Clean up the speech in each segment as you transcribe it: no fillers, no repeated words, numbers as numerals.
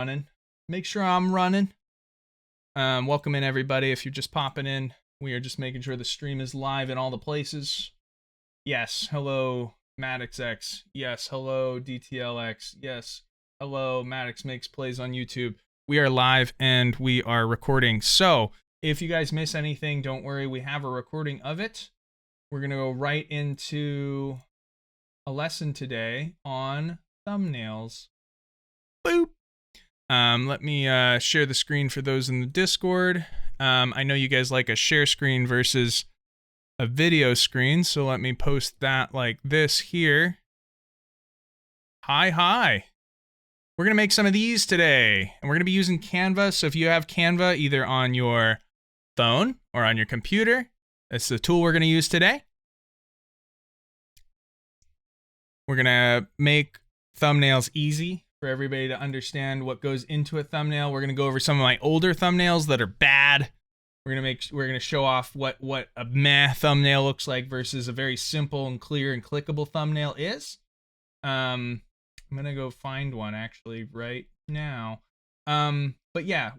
Running. Make sure I'm running. Welcome in, everybody. If you're just popping in, we are just making sure the stream is live in all the places. Yes, hello, Maddox X. Yes, hello, DTLX. Yes, hello, Maddox Makes Plays on YouTube. We are live and we are recording. So, if you guys miss anything, don't worry. We have a recording of it. We're going to go right into a lesson today on thumbnails. Boop. Let me share the screen for those in the Discord. I know you guys like a share screen versus a video screen, so let me post that like this here. Hi. We're going to make some of these today, and we're going to be using Canva. So if you have Canva either on your phone or on your computer, that's the tool we're going to use today. We're going to make thumbnails easy for everybody to understand what goes into a thumbnail. We're going to go over some of my older thumbnails that are bad. We're going to show off what a meh thumbnail looks like versus a very simple and clear and clickable thumbnail is. I'm going to go find one actually right now. But yeah,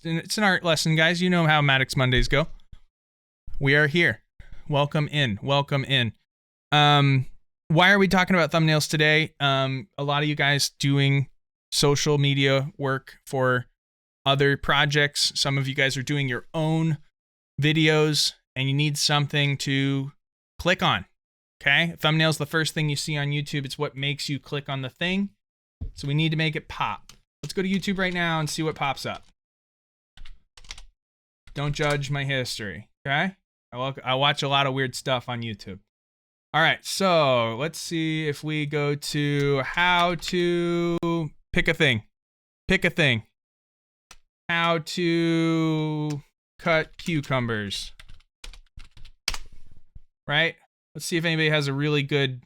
it's an art lesson, guys. You know how Maddox Mondays go. We are here. Welcome in. Why are we talking about thumbnails today? A lot of you guys doing social media work for other projects. Some of you guys are doing your own videos and you need something to click on. Okay? Thumbnail's the first thing you see on YouTube. It's what makes you click on the thing. So we need to make it pop. Let's go to YouTube right now and see what pops up. Don't judge my history. Okay? I watch a lot of weird stuff on YouTube. All right, so let's see if we go to how to pick a thing. How to cut cucumbers. Right? Let's see if anybody has a really good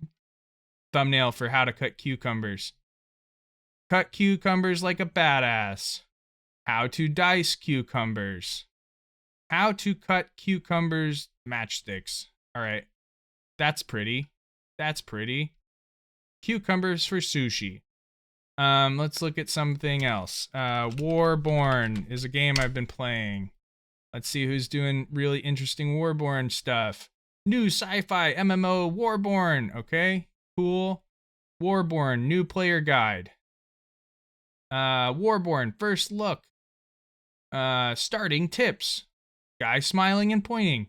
thumbnail for how to cut cucumbers. Cut cucumbers like a badass. How to dice cucumbers. How to cut cucumbers matchsticks. All right. That's pretty. Cucumbers for sushi. Let's look at something else. Warborn is a game I've been playing. Let's see who's doing really interesting Warborn stuff. New sci-fi MMO Warborn. Okay, cool. Warborn, new player guide. Warborn, first look. Starting tips. Guy smiling and pointing.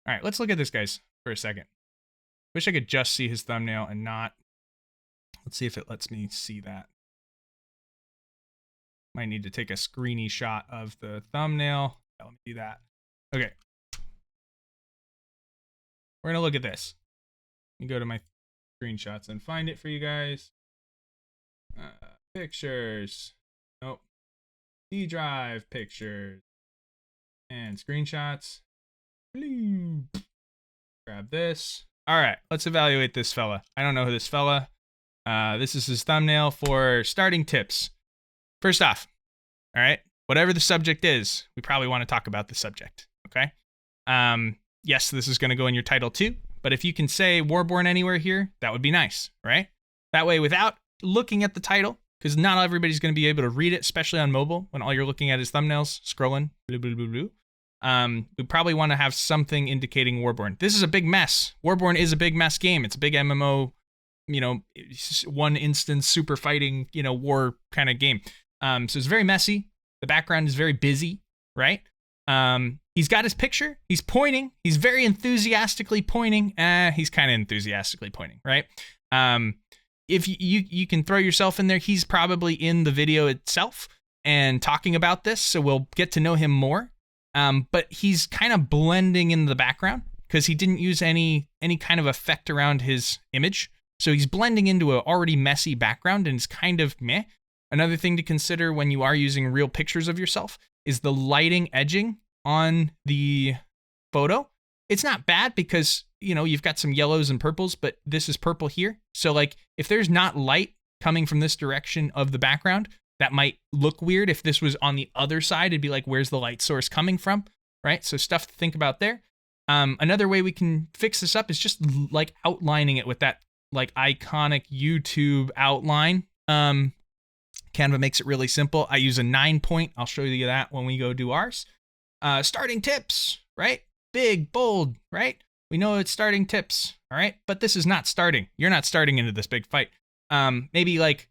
All right, let's look at this, guys, for a second. Wish I could just see his thumbnail and not. Let's see if it lets me see that. Might need to take a screeny shot of the thumbnail. Let me do that. Okay. We're going to look at this. Let me go to my screenshots and find it for you guys. Pictures. Nope. D drive pictures. And screenshots. Grab this. All right, let's evaluate this fella. I don't know who this fella. This is his thumbnail for starting tips. First off, all right, whatever the subject is, we probably want to talk about the subject, okay? Yes, this is going to go in your title too, but if you can say Warborn anywhere here, that would be nice, right? That way, without looking at the title, because not everybody's going to be able to read it, especially on mobile, when all you're looking at is thumbnails, scrolling, blue, blue, blue, blue. We probably want to have something indicating Warborn. This is a big mess. Warborn is a big mess game. It's a big MMO, one instance super fighting, war kind of game. So it's very messy. The background is very busy, right? He's got his picture. He's pointing. He's very enthusiastically pointing. He's kind of enthusiastically pointing, right? If you can throw yourself in there, he's probably in the video itself and talking about this, so we'll get to know him more. But he's kind of blending in the background because he didn't use any kind of effect around his image. So he's blending into an already messy background and it's kind of meh. Another thing to consider when you are using real pictures of yourself is the lighting edging on the photo. It's not bad because, you've got some yellows and purples, but this is purple here. So like if there's not light coming from this direction of the background, that might look weird. If this was on the other side, it'd be like, where's the light source coming from, right? So stuff to think about there. Another way we can fix this up is just like outlining it with that like iconic YouTube outline. Canva makes it really simple. I use a 9-point. I'll show you that when we go do ours. Starting tips, right? Big, bold, right? We know it's starting tips, all right? But this is not starting. You're not starting into this big fight. Maybe like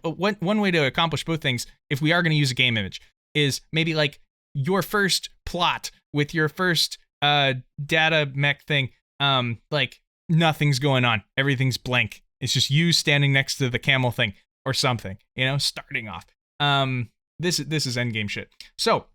one way to accomplish both things, if we are going to use a game image, is maybe like your first plot with your first data mech thing. Like nothing's going on. Everything's blank. It's just you standing next to the camel thing or something, you know, starting off. This is endgame shit. So,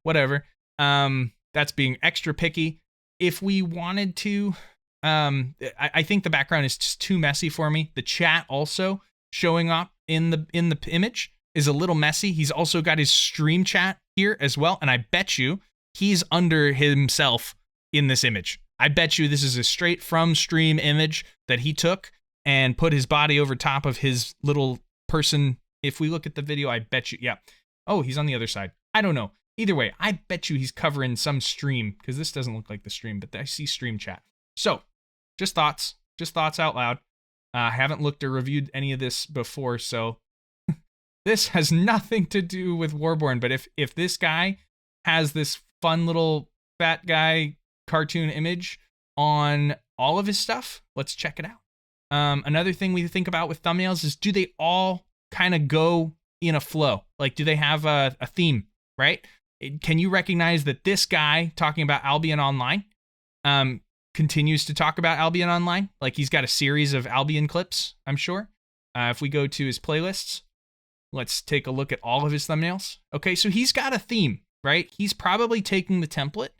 whatever. That's being extra picky. If we wanted to, I think the background is just too messy for me. The chat also showing up in the image is a little messy. He's also got his stream chat here as well, and I bet you he's under himself in this image. I bet you this is a straight from stream image that he took and put his body over top of his little person. If we look at the video, I bet you, yeah. Oh, he's on the other side. I don't know. Either way, I bet you he's covering some stream, because this doesn't look like the stream, but I see stream chat. So, just thoughts out loud. I haven't looked or reviewed any of this before, so this has nothing to do with Warborn, but if this guy has this fun little fat guy cartoon image on all of his stuff, let's check it out. Another thing we think about with thumbnails is, do they all kind of go in a flow? Like, do they have a theme, right? Can you recognize that this guy talking about Albion Online continues to talk about Albion Online? Like, he's got a series of Albion clips, I'm sure. If we go to his playlists, let's take a look at all of his thumbnails. Okay, so he's got a theme, right? He's probably taking the template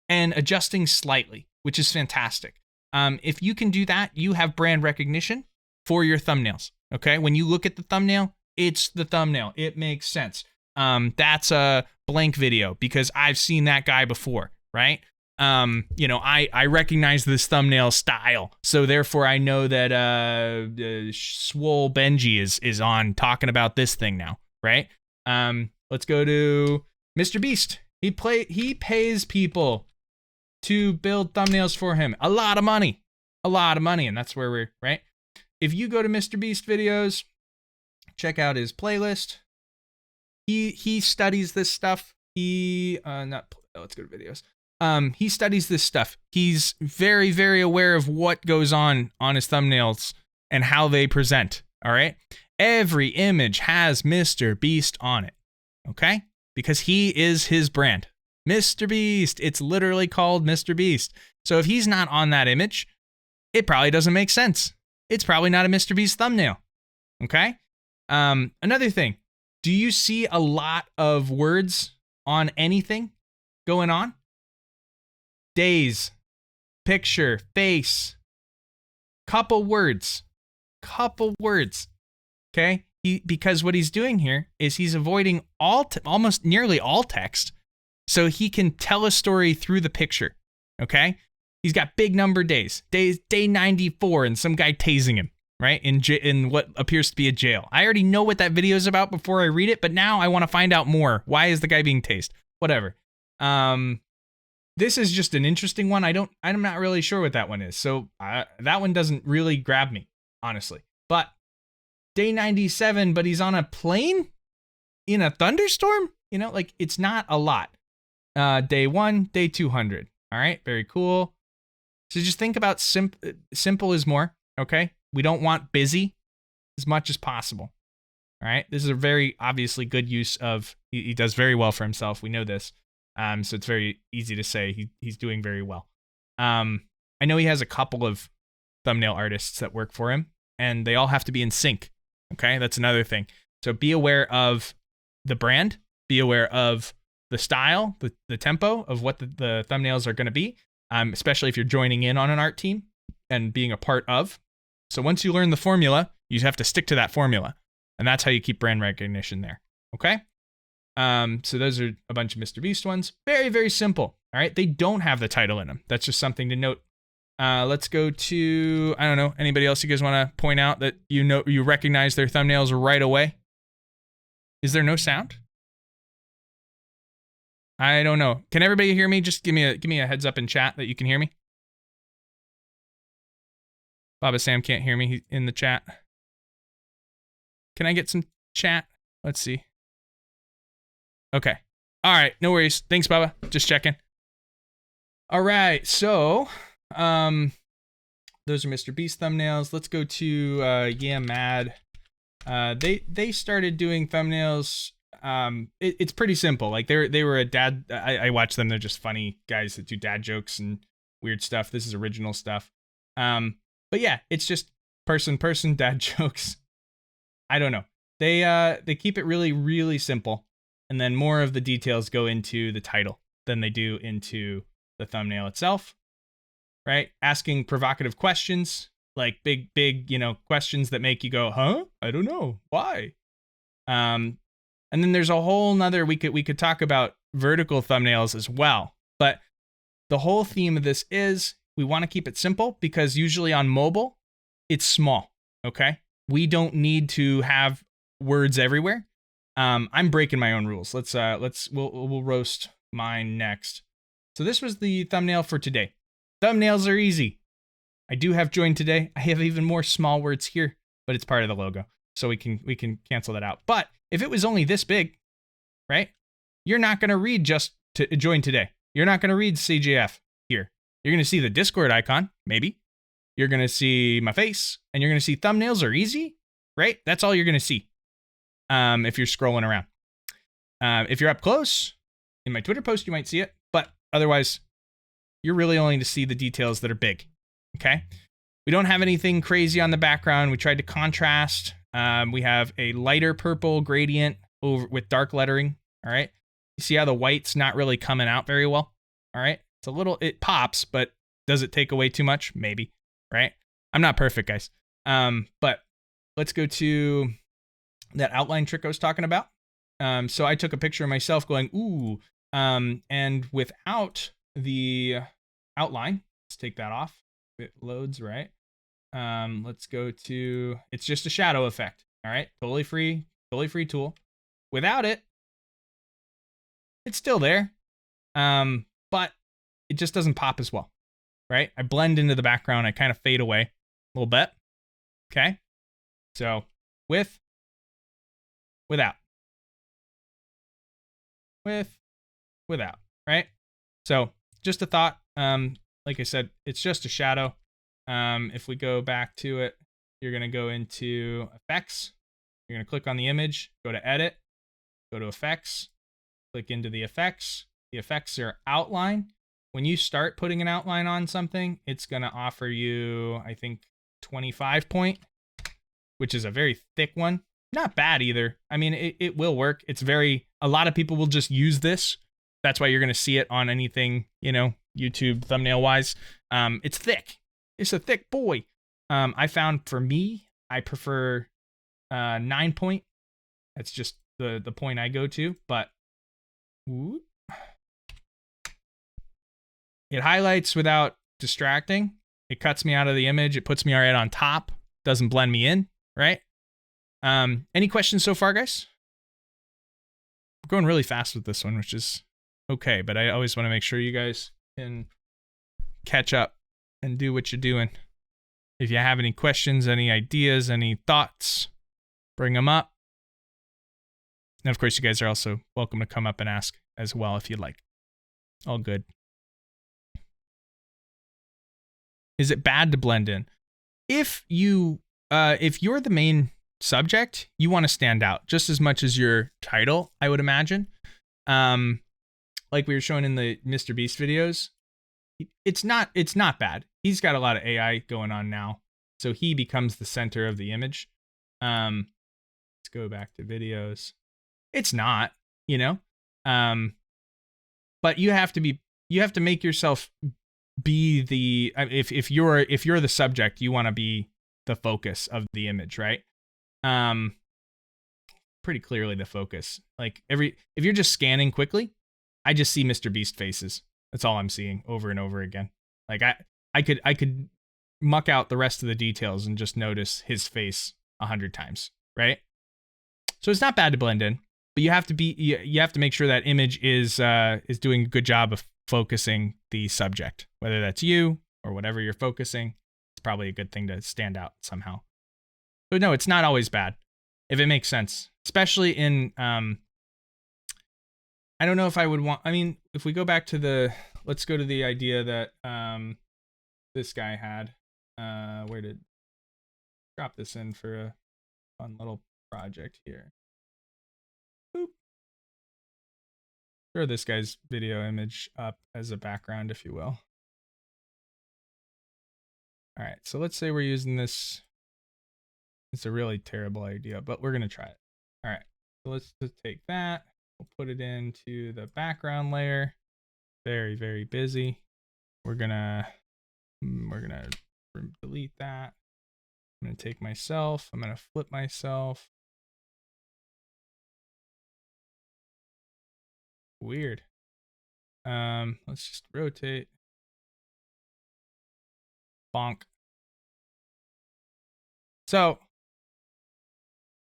and adjusting slightly, which is fantastic. If you can do that, you have brand recognition for your thumbnails, okay? When you look at the thumbnail, it's the thumbnail. It makes sense. That's a blank video because I've seen that guy before, right? You know, I recognize this thumbnail style, so therefore I know that Swole Benji is on talking about this thing now, right? Let's go to Mr. Beast. He pays people to build thumbnails for him. A lot of money, and that's where we're, right? If you go to Mr. Beast videos, check out his playlist. He studies this stuff. Let's go to videos. He studies this stuff. He's very, very aware of what goes on his thumbnails and how they present, all right? Every image has Mr. Beast on it, okay? Because he is his brand. Mr. Beast. It's literally called Mr. Beast. So if he's not on that image, it probably doesn't make sense. It's probably not a Mr. Beast thumbnail, okay? Another thing, do you see a lot of words on anything going on? Days, picture, face, couple words, okay? Because what he's doing here is he's avoiding almost nearly all text, so he can tell a story through the picture, okay? He's got big number days, day 94, and some guy tasing him, right? In what appears to be a jail. I already know what that video is about before I read it, but now I want to find out more. Why is the guy being tased? Whatever. This is just an interesting one. I'm not really sure what that one is. So that one doesn't really grab me, honestly. But day 97, but he's on a plane in a thunderstorm? You know, like, it's not a lot. Day 1, day 200. All right, very cool. So just think about simple is more, okay? We don't want busy as much as possible. All right, this is a very obviously good use of, he does very well for himself. We know this. So it's very easy to say he's doing very well. I know he has a couple of thumbnail artists that work for him, and they all have to be in sync. Okay, that's another thing. So be aware of the brand, be aware of the style, the tempo of what the thumbnails are going to be, especially if you're joining in on an art team and being a part of. So once you learn the formula, you have to stick to that formula, and that's how you keep brand recognition there. Okay. So those are a bunch of Mr. Beast ones. Very, very simple. All right. They don't have the title in them. That's just something to note. Let's go to, I don't know, anybody else you guys want to point out that you recognize their thumbnails right away? Is there no sound? I don't know. Can everybody hear me? Just give me a heads up in chat that you can hear me. Baba Sam can't hear me in the chat. Can I get some chat? Let's see. Okay. All right. No worries. Thanks, Bubba. Just checking. All right. So, those are Mr. Beast thumbnails. Let's go to Yeah Mad. They started doing thumbnails. It's pretty simple. Like they were a dad. I watch them. They're just funny guys that do dad jokes and weird stuff. This is original stuff. But yeah, it's just person dad jokes. I don't know. They keep it really, really simple, and then more of the details go into the title than they do into the thumbnail itself. Right? Asking provocative questions, like big, questions that make you go, huh? I don't know. Why? And then there's a whole nother, we could talk about vertical thumbnails as well. But the whole theme of this is we want to keep it simple because usually on mobile, it's small. Okay. We don't need to have words everywhere. I'm breaking my own rules. We'll roast mine next. So this was the thumbnail for today. Thumbnails are easy. I do have joined today. I have even more small words here, but it's part of the logo. So we can cancel that out. But if it was only this big, right? You're not going to read just to join today. You're not going to read CJF here. You're going to see the Discord icon, maybe. You're going to see my face, and you're going to see thumbnails are easy, right? That's all you're going to see if you're scrolling around. If you're up close, in my Twitter post, you might see it. But otherwise, you're really only to see the details that are big, okay? We don't have anything crazy on the background. We tried to contrast. We have a lighter purple gradient over with dark lettering, all right? You see how the white's not really coming out very well, all right? It pops, but does it take away too much? Maybe, right? I'm not perfect, guys. But let's go to that outline trick I was talking about. So I took a picture of myself going, ooh, and without the outline, let's take that off. It loads, right? Let's go to, it's just a shadow effect. All right. Totally free tool. Without it, it's still there. But it just doesn't pop as well, right? I blend into the background. I kind of fade away a little bit. Okay. So without, right? So just a thought. Like I said, it's just a shadow. If we go back to it, you're going to go into effects. You're going to click on the image, go to edit, go to effects, click into the effects. The effects are outline. When you start putting an outline on something, it's going to offer you, I think, 25 point, which is a very thick one. Not bad either. I mean, it will work. A lot of people will just use this. That's why you're going to see it on anything, YouTube thumbnail wise. It's thick. It's a thick boy. I found for me, I prefer 9 point. That's just the point I go to, but whoop. It highlights without distracting. It cuts me out of the image. It puts me right on top. Doesn't blend me in, right? Any questions so far, guys? I'm going really fast with this one, which is okay, but I always want to make sure you guys can catch up and do what you're doing. If you have any questions, any ideas, any thoughts, bring them up. And of course, you guys are also welcome to come up and ask as well if you'd like. All good. Is it bad to blend in? If you're the main subject, you want to stand out just as much as your title, I would imagine. Like we were showing in the Mr. Beast videos, it's not bad. He's got a lot of AI going on now, so he becomes the center of the image. Let's go back to videos. It's not, but you have to make yourself be the, if you're the subject, you want to be the focus of the image, right? Pretty clearly the focus. Like if you're just scanning quickly, I just see Mr. Beast faces. That's all I'm seeing over and over again. Like I could muck out the rest of the details and just notice his face 100 times, right? So it's not bad to blend in, but you have to make sure that image is doing a good job of focusing the subject, whether that's you or whatever you're focusing. It's probably a good thing to stand out somehow. But no, it's not always bad. if it makes sense, especially in, I don't know if I would want, I mean, if we go back to let's go to the idea that this guy had, where did, drop this in for a fun little project here. Boop. Throw this guy's video image up as a background, if you will. All right, so let's say we're using this. It's a really terrible idea, but we're gonna try it. All right, so let's just take that. We'll put it into the background layer. Very, very busy. We're gonna delete that. I'm gonna take myself. I'm gonna flip myself. Weird. Let's just rotate. Bonk. So,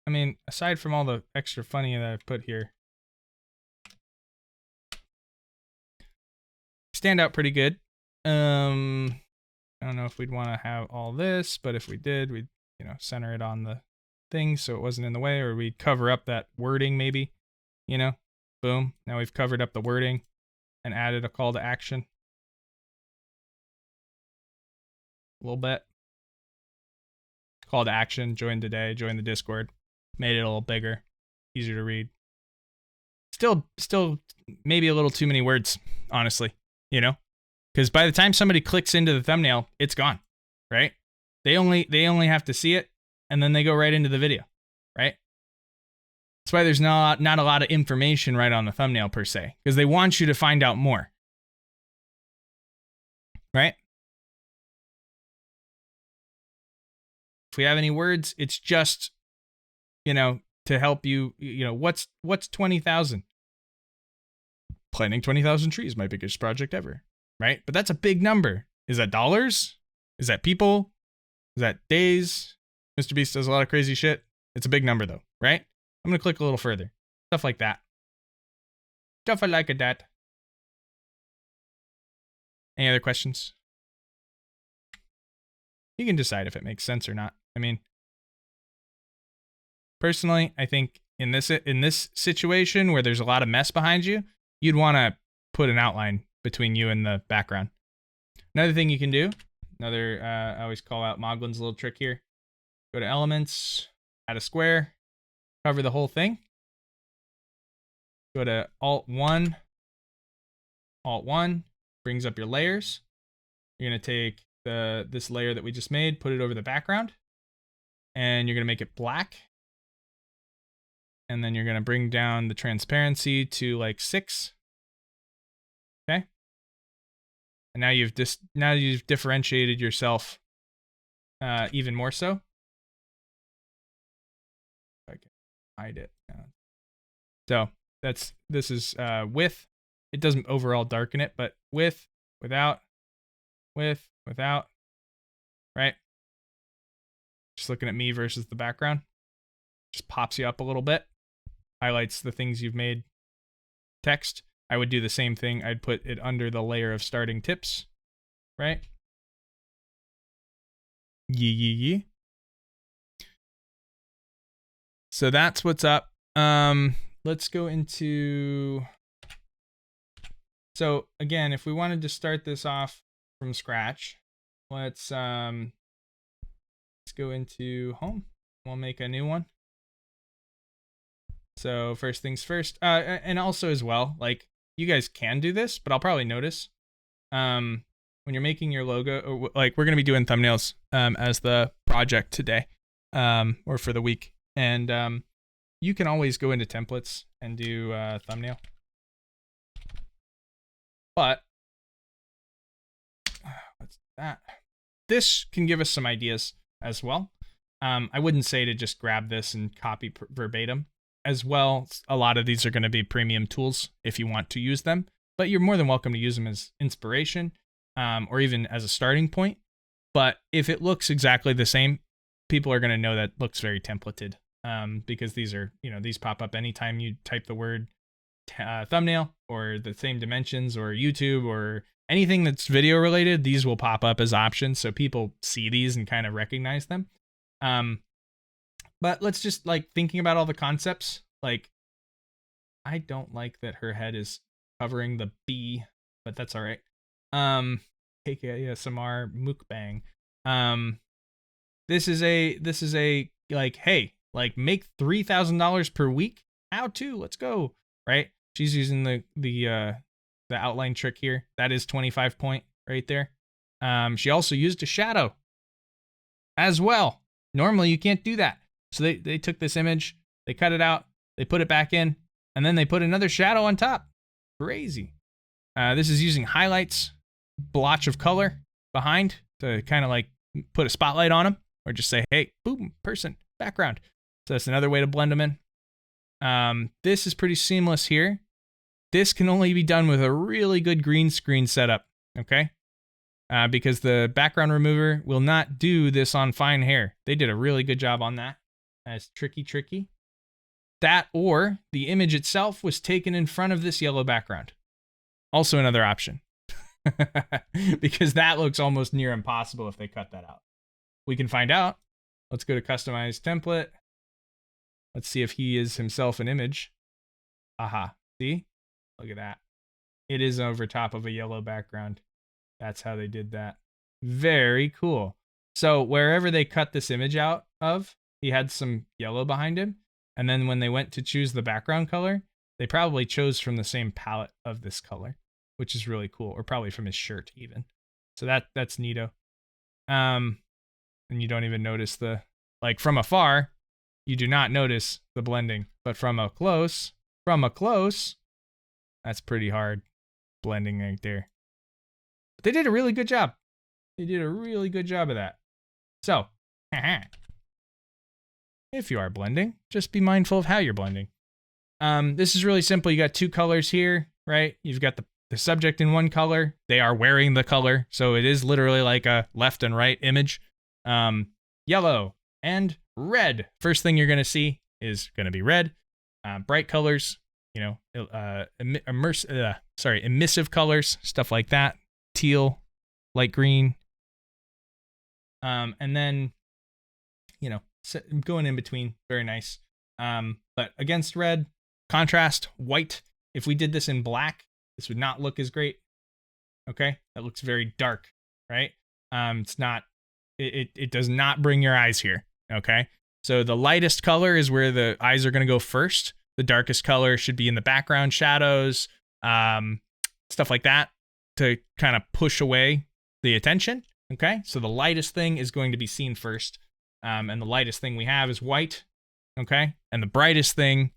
I mean, aside from all the extra funny that I've put here, stand out pretty good. I don't know if we'd want to have all this, but if we did, we'd, center it on the thing so it wasn't in the way, or we'd cover up that wording maybe, boom. Now we've covered up the wording and added a call to action. A little bit. Call to action, join today, join the Discord. Made it a little bigger, easier to read. Still maybe a little too many words, honestly, because by the time somebody clicks into the thumbnail, it's gone, right? They only have to see it, and then they go right into the video, right? That's why there's not a lot of information right on the thumbnail per se, because they want you to find out more, right? If we have any words, it's just, to help you, what's 20,000? Planting 20,000 trees, my biggest project ever, right? But that's a big number. Is that dollars? Is that people? Is that days? Mr. Beast does a lot of crazy shit. It's a big number though, right? I'm gonna click a little further. Stuff like that. Stuff I like at that. Any other questions? You can decide if it makes sense or not. I mean, personally, I think in this situation where there's a lot of mess behind you, you'd want to put an outline between you and the background. Another thing you can do, I always call out Moglin's little trick here. Go to Elements, add a square, cover the whole thing. Go to Alt-1, Alt-1, brings up your layers. You're going to take this layer that we just made, put it over the background, and you're going to make it black. And then you're going to bring down the transparency to like 6. Okay. And now you've differentiated yourself even more so. I can hide it. So this is with. It doesn't overall darken it, but with, without, right? Just looking at me versus the background. Just pops you up a little bit. Highlights the things you've made text. I would do the same thing. I'd put it under the layer of starting tips, right? Yee. So that's what's up. Let's go into. So again, if we wanted to start this off from scratch, let's go into home. We'll make a new one. So first things first, and also as well, like you guys can do this, but I'll probably notice when you're making your logo, or like we're gonna be doing thumbnails as the project today, or for the week, and you can always go into templates and do thumbnail, but what's that? This can give us some ideas as well. I wouldn't say to just grab this and copy verbatim. As well, a lot of these are going to be premium tools if you want to use them, but you're more than welcome to use them as inspiration or even as a starting point. But if it looks exactly the same, people are going to know that looks very templated because these are, these pop up anytime you type the word thumbnail or the same dimensions or YouTube or anything that's video related. These will pop up as options so people see these and kind of recognize them. But let's just like thinking about all the concepts. Like, I don't like that her head is covering the B, but that's all right. ASMR mukbang. This is a like, hey, like make $3,000 per week. How to? Let's go. Right? She's using the outline trick here. That is 25 point right there. She also used a shadow as well. Normally you can't do that. So they took this image, they cut it out, they put it back in, and then they put another shadow on top. Crazy. This is using highlights, blotch of color behind to kind of like put a spotlight on them, or just say, hey, boom, person, background. So that's another way to blend them in. This is pretty seamless here. This can only be done with a really good green screen setup, okay? Because the background remover will not do this on fine hair. They did a really good job on that. That's tricky. That or the image itself was taken in front of this yellow background. Also another option. Because that looks almost near impossible if they cut that out. We can find out. Let's go to customize template. Let's see if he is himself an image. Aha. See? Look at that. It is over top of a yellow background. That's how they did that. Very cool. So wherever they cut this image out of, he had some yellow behind him. And then when they went to choose the background color, they probably chose from the same palette of this color, which is really cool. Or probably from his shirt even. So that's neato. And you don't even notice like from afar, you do not notice the blending. But from a close, that's pretty hard blending right there. But they did a really good job. They did a really good job of that. So, if you are blending, just be mindful of how you're blending. This is really simple. You got two colors here, right? You've got the subject in one color. They are wearing the color. So it is literally like a left and right image. Yellow and red. First thing you're going to see is going to be red. Bright colors, emissive colors, stuff like that. Teal, light green. And then, going in between, very nice. But against red, contrast, white. If we did this in black, this would not look as great. Okay, that looks very dark, right? It's not. It does not bring your eyes here. Okay, so the lightest color is where the eyes are going to go first. The darkest color should be in the background, shadows, stuff like that, to kind of push away the attention. Okay, so the lightest thing is going to be seen first. And the lightest thing we have is white. Okay, and the brightest thing,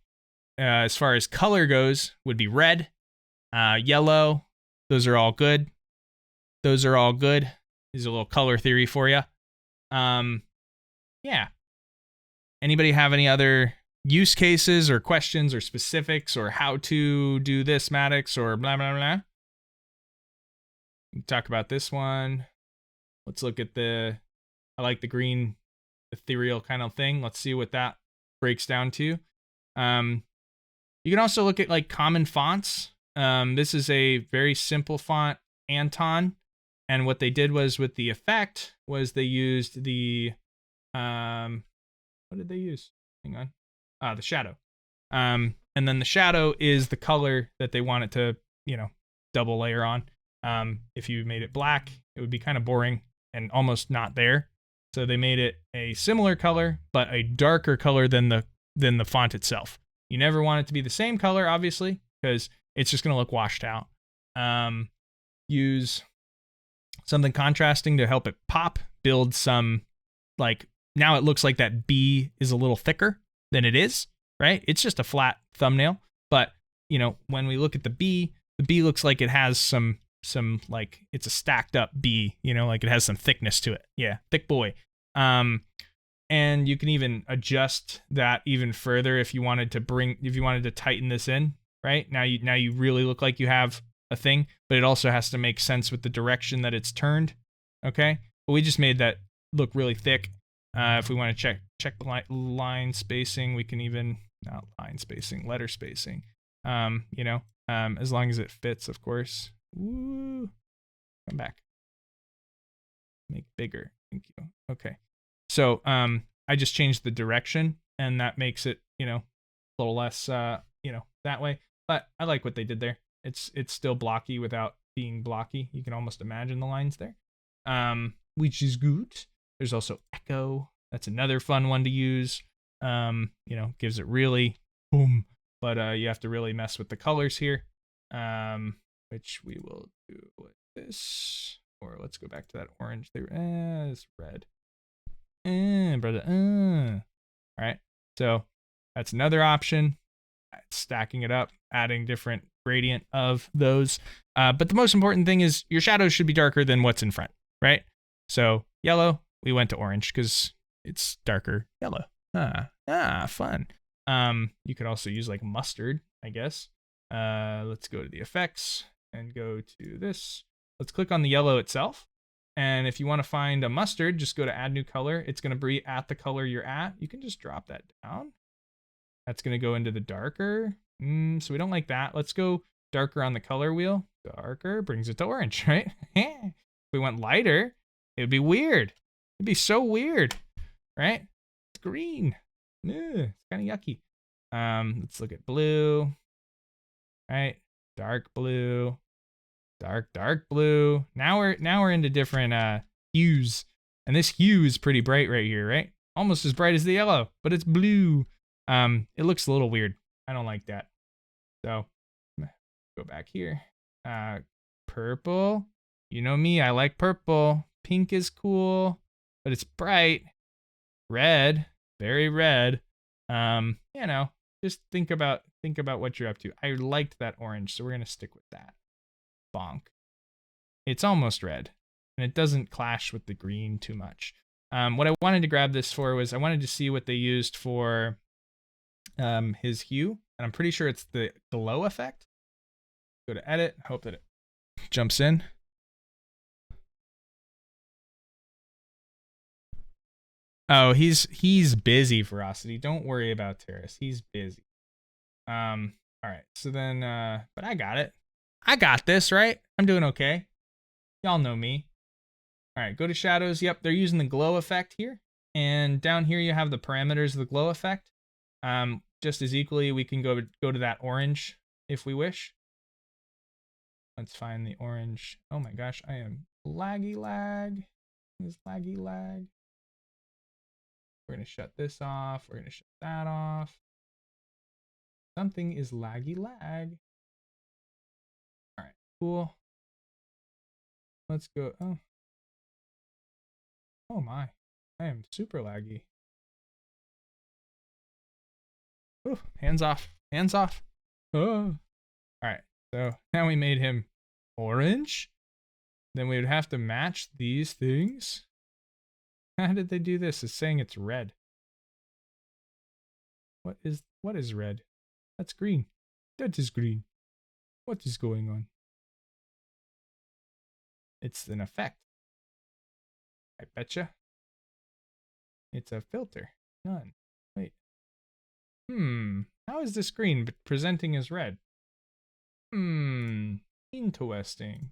as far as color goes, would be red, yellow. Those are all good. These are a little color theory for you. Yeah. Anybody have any other use cases or questions or specifics or how to do this, Maddox, or blah, blah, blah? We can talk about this one. Let's look at I like the green ethereal kind of thing. Let's see what that breaks down to. You can also look at like common fonts. This is a very simple font, Anton. And what they did was with the effect was they used the, what did they use? Hang on. The shadow. And then the shadow is the color that they want it to, double layer on. If you made it black, it would be kind of boring and almost not there. So they made it a similar color, but a darker color than the font itself. You never want it to be the same color, obviously, because it's just going to look washed out. Use something contrasting to help it pop. Build some, like, now it looks like that B is a little thicker than it is, right? It's just a flat thumbnail. But, when we look at the B looks like it has some like it's a stacked up B, like it has some thickness to it. Yeah, thick boy. And you can even adjust that even further if you wanted to tighten this in, right? Now you really look like you have a thing, but it also has to make sense with the direction that it's turned. Okay, but we just made that look really thick. If we want to check line spacing, we can even not line spacing, letter spacing. As long as it fits, of course. Woo. Come back. Make bigger. Thank you. Okay. So I just changed the direction, and that makes it, a little less, that way. But I like what they did there. It's still blocky without being blocky. You can almost imagine the lines there, which is good. There's also echo. That's another fun one to use. Gives it really boom, but you have to really mess with the colors here, which we will do with this. Or let's go back to that orange there. It's red. Brother. All right. So that's another option. Stacking it up, adding different gradient of those. But the most important thing is your shadows should be darker than what's in front, right? So yellow, we went to orange because it's darker yellow. Fun. You could also use like mustard, I guess. Let's go to the effects and go to this. Let's click on the yellow itself. And if you want to find a mustard, just go to add new color. It's going to be at the color you're at. You can just drop that down. That's going to go into the darker. So we don't like that. Let's go darker on the color wheel. Darker brings it to orange, right? If we went lighter, it would be weird. It'd be so weird, right? It's green. It's kind of yucky. Let's look at blue. Right? Dark blue. Dark blue. Now we're into different hues. And this hue is pretty bright right here, right? Almost as bright as the yellow, but it's blue. It looks a little weird. I don't like that. So go back here. Purple. You know me, I like purple. Pink is cool, but it's bright. Red, very red. Just think about what you're up to. I liked that orange, so we're gonna stick with that. Bonk. It's almost red, and it doesn't clash with the green too much. What I wanted to grab this for was I wanted to see what they used for his hue, and I'm pretty sure it's the glow effect. Go to edit, hope that it jumps in. Oh, he's busy, Ferocity. Don't worry about Terrace. He's busy. All right. So then, but I got it. I got this, right? I'm doing okay. Y'all know me. All right, go to shadows. Yep, they're using the glow effect here. And down here you have the parameters of the glow effect. Just as equally, we can go to that orange if we wish. Let's find the orange. Oh my gosh, I am laggy lag. Is laggy lag. We're gonna shut this off. We're gonna shut that off. Something is laggy lag. All right, cool. Let's go. Oh my, I am super laggy. Ooh, hands off. Hands off. Oh. Alright, so now we made him orange. Then we would have to match these things. How did they do this? It's saying it's red. What is red? That's green. That is green. What is going on? It's an effect. I betcha. It's a filter. None. Wait. How is this green but presenting as red? Interesting.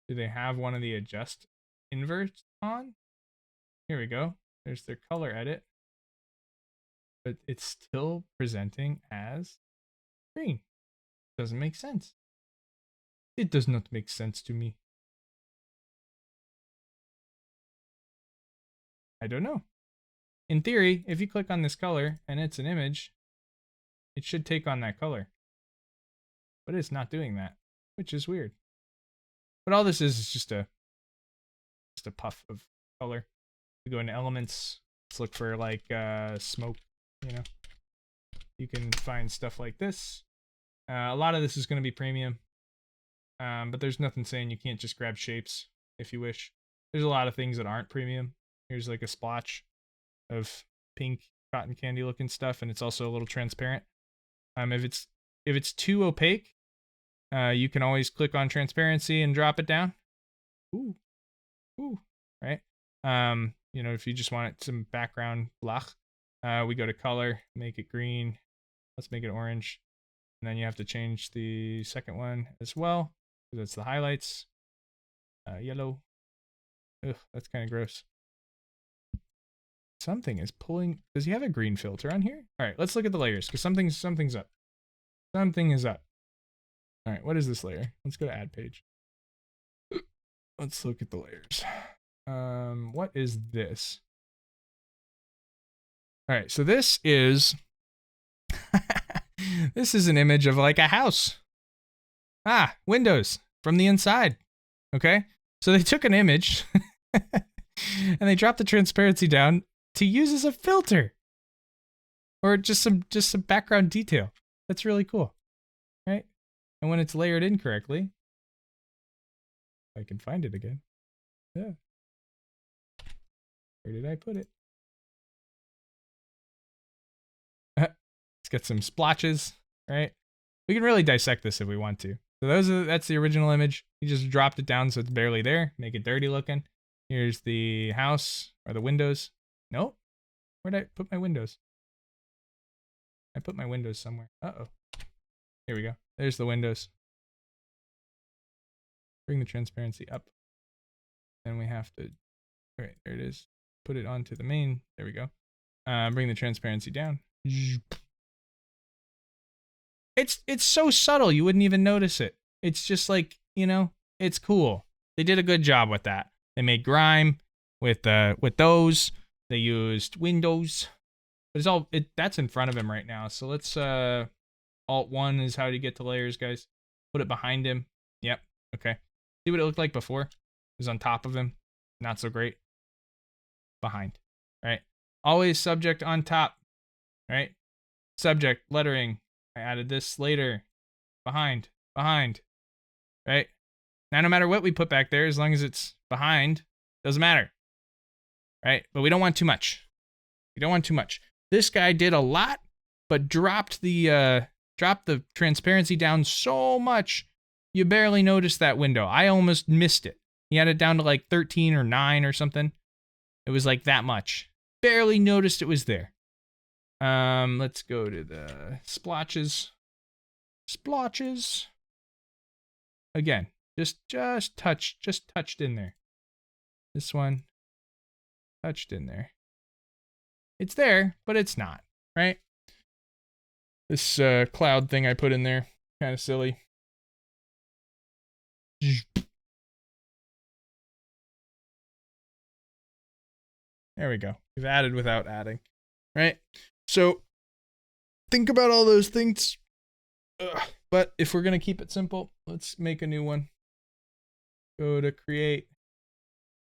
Do they have one of the adjust inverts on? Here we go. There's their color edit. But it's still presenting as green. Doesn't make sense. It does not make sense to me. I don't know. In theory, if you click on this color and it's an image, it should take on that color. But it's not doing that, which is weird. But all this is just a puff of color. We go into elements. Let's look for like smoke, You can find stuff like this. A lot of this is going to be premium. But there's nothing saying you can't just grab shapes if you wish. There's a lot of things that aren't premium. Here's like a splotch of pink cotton candy looking stuff, and it's also a little transparent. If it's too opaque, you can always click on transparency and drop it down. Ooh, right? If you just want it some background blach, we go to color, make it green. Let's make it orange. And then you have to change the second one as well, because it's the highlights. Yellow. Ugh, that's kind of gross. Something is pulling. Does he have a green filter on here? All right, let's look at the layers because something's up. Something is up. All right, what is this layer? Let's go to add page. Let's look at the layers. What is this? All right, so this is this is an image of like a house. Ah, windows from the inside. Okay, so they took an image and they dropped the transparency down to use as a filter, or just some background detail. That's really cool, right? And when it's layered in correctly, I can find it again. Yeah. Where did I put it? It's got some splotches, right? We can really dissect this if we want to. So that's the original image. You just dropped it down so it's barely there. Make it dirty looking. Here's the house or the windows. Nope. Where'd I put my windows? I put my windows somewhere. Uh-oh. Here we go. There's the windows. Bring the transparency up. Then we have to, all right, there it is. Put it onto the main. There we go. Bring the transparency down. It's so subtle you wouldn't even notice it. It's just like, you know, it's cool. They did a good job with that. They made grime with those. They used windows. But it's all that's in front of him right now. So let's Alt 1 is how to get to layers, guys. Put it behind him. Yep. Okay. See what it looked like before? It was on top of him. Not so great. Behind. Right? Always subject on top. Right? Subject, lettering. I added this later. Behind. Right? Now, no matter what we put back there, as long as it's behind, doesn't matter. Right? But we don't want too much. This guy did a lot, but dropped the transparency down so much, you barely noticed that window. I almost missed it. He had it down to like 13 or 9 or something. It was like that much. Barely noticed it was there. Let's go to the splotches. Again, just touched in there. This one, touched in there. It's there, but it's not, right? This cloud thing I put in there, kind of silly. There we go. We've added without adding, right? So think about all those things. But if we're going to keep it simple, let's make a new one. Go to create.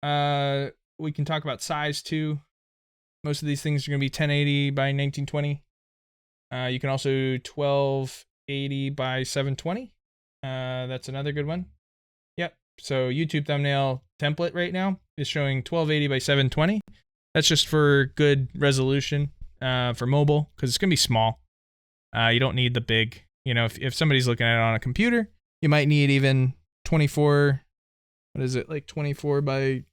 We can talk about size too. Most of these things are going to be 1080 by 1920. You can also 1280 by 720. That's another good one. Yep. So YouTube thumbnail template right now is showing 1280 by 720. That's just for good resolution for mobile because it's going to be small. You don't need the big, you know, if somebody's looking at it on a computer, you might need even 24, what is it, like 24 by,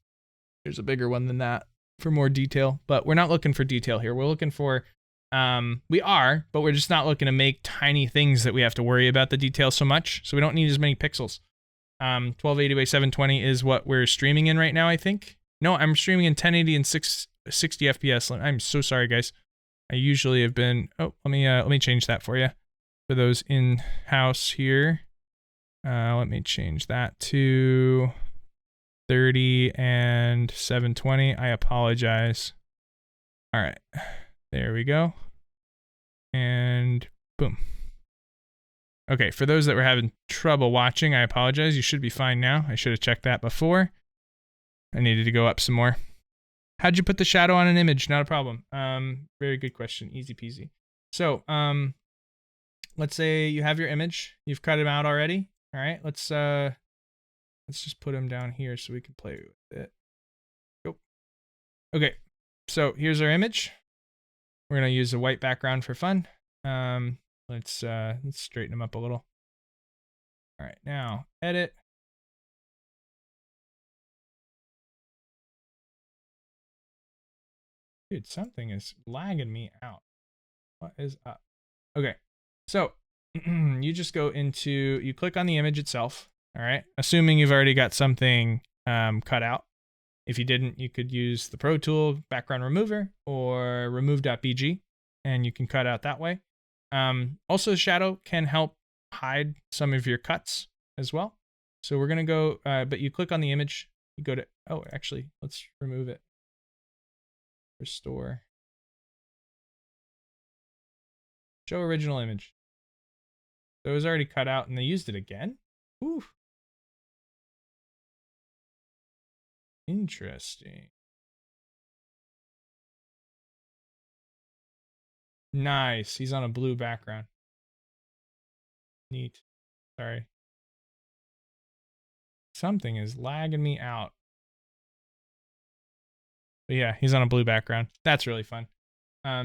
there's a bigger one than that for more detail. But we're not looking for detail here. We're looking for, we are, but we're just not looking to make tiny things that we have to worry about the detail so much. So we don't need as many pixels. 1280 by 720 is what we're streaming in right now, I think. No, I'm streaming in 1080 and 60 FPS. I'm so sorry, guys. I usually have been, oh, let me change that for you. For those in-house here, let me change that to 30 and 720. I apologize. All right, there we go. And boom. Okay, for those that were having trouble watching, I apologize. You should be fine now. I should have checked that before. I needed to go up some more. How'd you put the shadow on an image? Not a problem. Very good question. Easy peasy. So, let's say you have your image. You've cut him out already. All right, let's just put him down here so we can play with it. Go. Okay, so here's our image. We're gonna use a white background for fun. Let's straighten him up a little. All right, now edit. Dude, something is lagging me out. What is up? Okay, so you just go into, you click on the image itself, all right? Assuming you've already got something cut out. If you didn't, you could use the Pro Tool background remover or remove.bg, and you can cut out that way. Also, shadow can help hide some of your cuts as well. So we're going to go, but you click on the image, you go to, oh, actually, let's remove it. Restore. Show original image. So it was already cut out and they used it again? Ooh. Interesting. Nice. He's on a blue background. Neat. Sorry. Something is lagging me out. But yeah, he's on a blue background. That's really fun.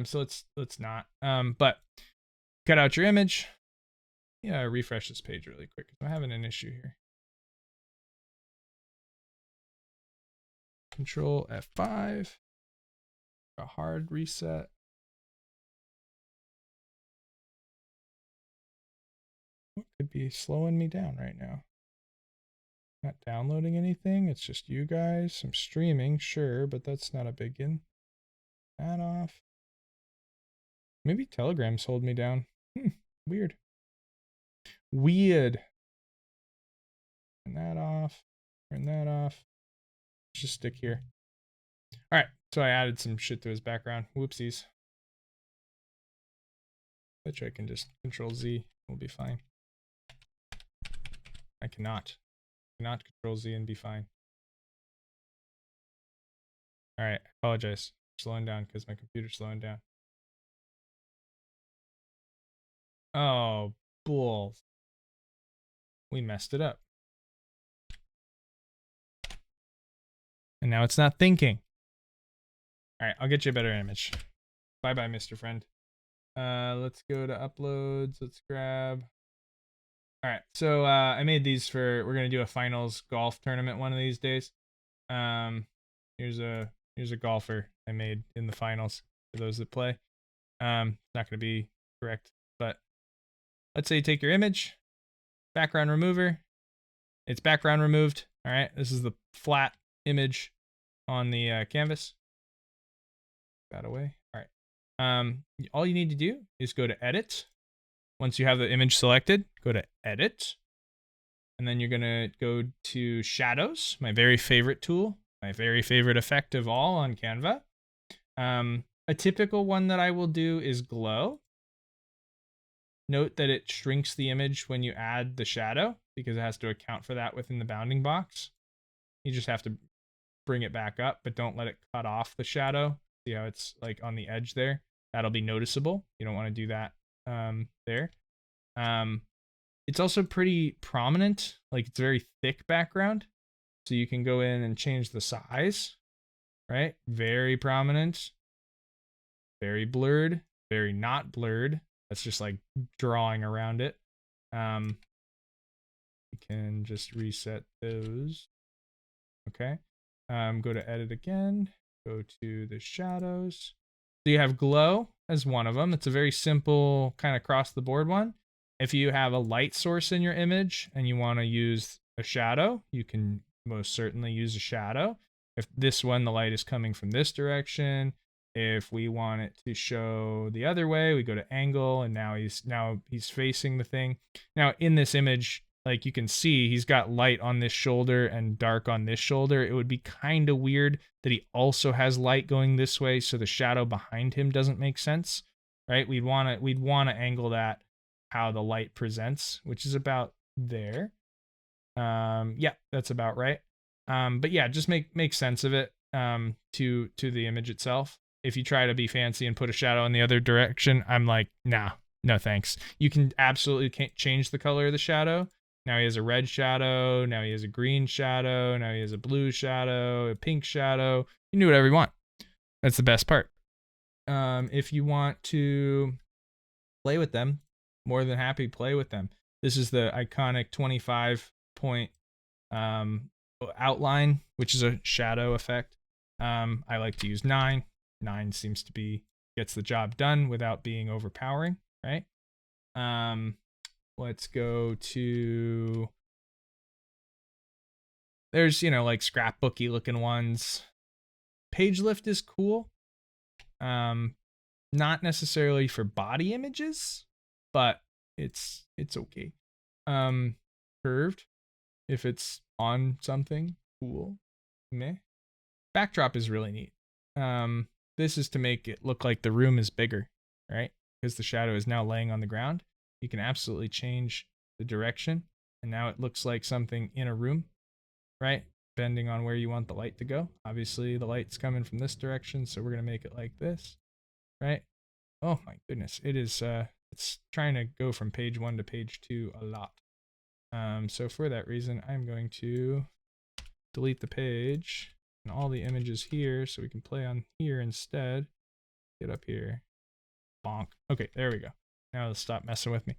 So let's not. But cut out your image. Yeah, refresh this page really quick. I'm having an issue here. Control F5. A hard reset. What could be slowing me down right now? Not downloading anything. It's just you guys. I'm streaming, sure, but that's not a big one. That off. Maybe Telegram's hold me down. Weird. Weird. Turn that off. Turn that off. Let's just stick here. All right. So I added some shit to his background. Whoopsies. Bet you I can just Control Z. We'll be fine. I cannot. Control Z and be fine. All right. I apologize. Slowing down because my computer's slowing down. Oh, bull. We messed it up. And now it's not thinking. All right, I'll get you a better image. Bye-bye, Mr. Friend. Let's go to uploads. Let's grab. All right, so I made these for, we're going to do a finals golf tournament one of these days. Here's a golfer I made in the finals for those that play. Not going to be correct, but let's say you take your image, background remover. It's background removed. All right, this is the flat image on the canvas. That away. All right. All you need to do is go to edit. Once you have the image selected, go to edit. And then you're going to go to shadows, my very favorite tool, my very favorite effect of all on Canva. A typical one that I will do is glow. Note that it shrinks the image when you add the shadow because it has to account for that within the bounding box. You just have to bring it back up, but don't let it cut off the shadow. See how it's like on the edge there? That'll be noticeable. You don't want to do that there. It's also pretty prominent, like it's very thick background. So you can go in and change the size, right? Very prominent, very blurred, very not blurred. That's just like drawing around it. You can just reset those. Okay. Go to edit again. Go to the shadows. So you have glow as one of them. It's a very simple kind of across the board one. If you have a light source in your image and you want to use a shadow, you can most certainly use a shadow. If this one, the light is coming from this direction. If we want it to show the other way, we go to angle, and now he's facing the thing. Now in this image, like you can see, he's got light on this shoulder and dark on this shoulder. It would be kind of weird that he also has light going this way, so the shadow behind him doesn't make sense, right? We'd want to angle that how the light presents, which is about there. Yeah, that's about right. But yeah, just make sense of it to the image itself. If you try to be fancy and put a shadow in the other direction, I'm like, nah, no thanks. You can absolutely change the color of the shadow. Now he has a red shadow. Now he has a green shadow. Now he has a blue shadow, a pink shadow. You can do whatever you want. That's the best part. If you want to play with them, more than happy to play with them. This is the iconic 25-point outline, which is a shadow effect. I like to use 9. 9 seems to be gets the job done without being overpowering, right? Let's go to There's, you know, like scrapbooky looking ones. Page lift is cool. Not necessarily for body images, but it's okay. Curved, if it's on something, cool. Meh. Backdrop is really neat. This is to make it look like the room is bigger, right? Because the shadow is now laying on the ground. You can absolutely change the direction, and now it looks like something in a room, right? Depending on where you want the light to go. Obviously, the light's coming from this direction, so we're gonna make it like this, right? Oh my goodness, it is. It's trying to go from page 1 to page 2 a lot. So for that reason, I'm going to delete the page and all the images here, so we can play on here instead. Get up here, bonk. Okay, there we go. Now it'll stop messing with me.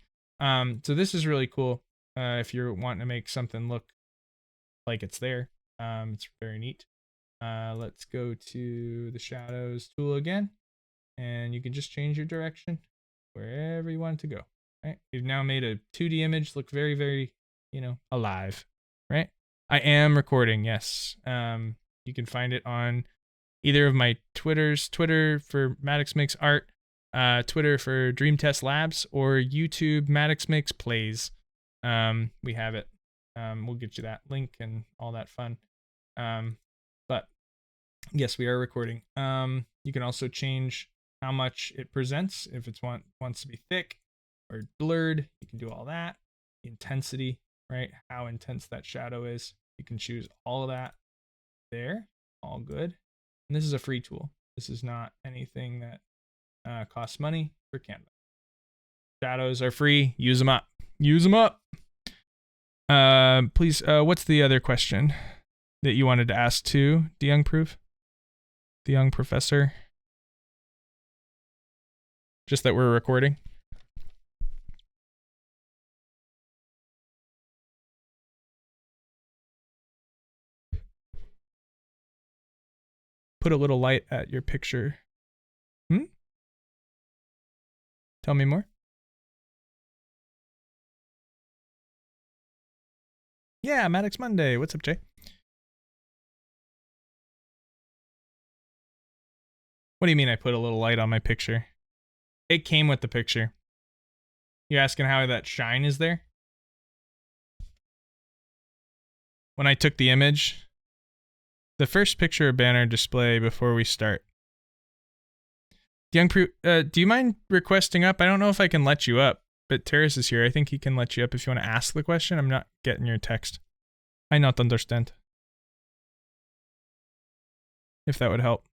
So this is really cool. If you're wanting to make something look like it's there, it's very neat. Let's go to the shadows tool again, and you can just change your direction wherever you want it to go. Right? We've now made a 2D image look very, very, you know, alive. Right? I am recording. Yes. You can find it on either of my Twitters. Twitter for Maddox Makes Art, Twitter for Dream Test Labs, or YouTube Maddox Makes Plays. We have it. We'll get you that link and all that fun. But yes, we are recording. You can also change how much it presents. If it wants to be thick or blurred, you can do all that. The intensity, right? How intense that shadow is. You can choose all of that there. All good. And this is a free tool. This is not anything that costs money for Canva. Shadows are free. Use them up. Use them up. Please, what's the other question that you wanted to ask to DeYoung Proof? The young professor? Just that we're recording? Put a little light at your picture. Tell me more. Yeah, Maddox Monday. What's up, Jay? What do you mean I put a little light on my picture? It came with the picture. You asking how that shine is there? When I took the image, the first picture of banner display before we start. Do you mind requesting up? I don't know if I can let you up, but Terrace is here. I think he can let you up if you want to ask the question. I'm not getting your text. I not understand. If that would help.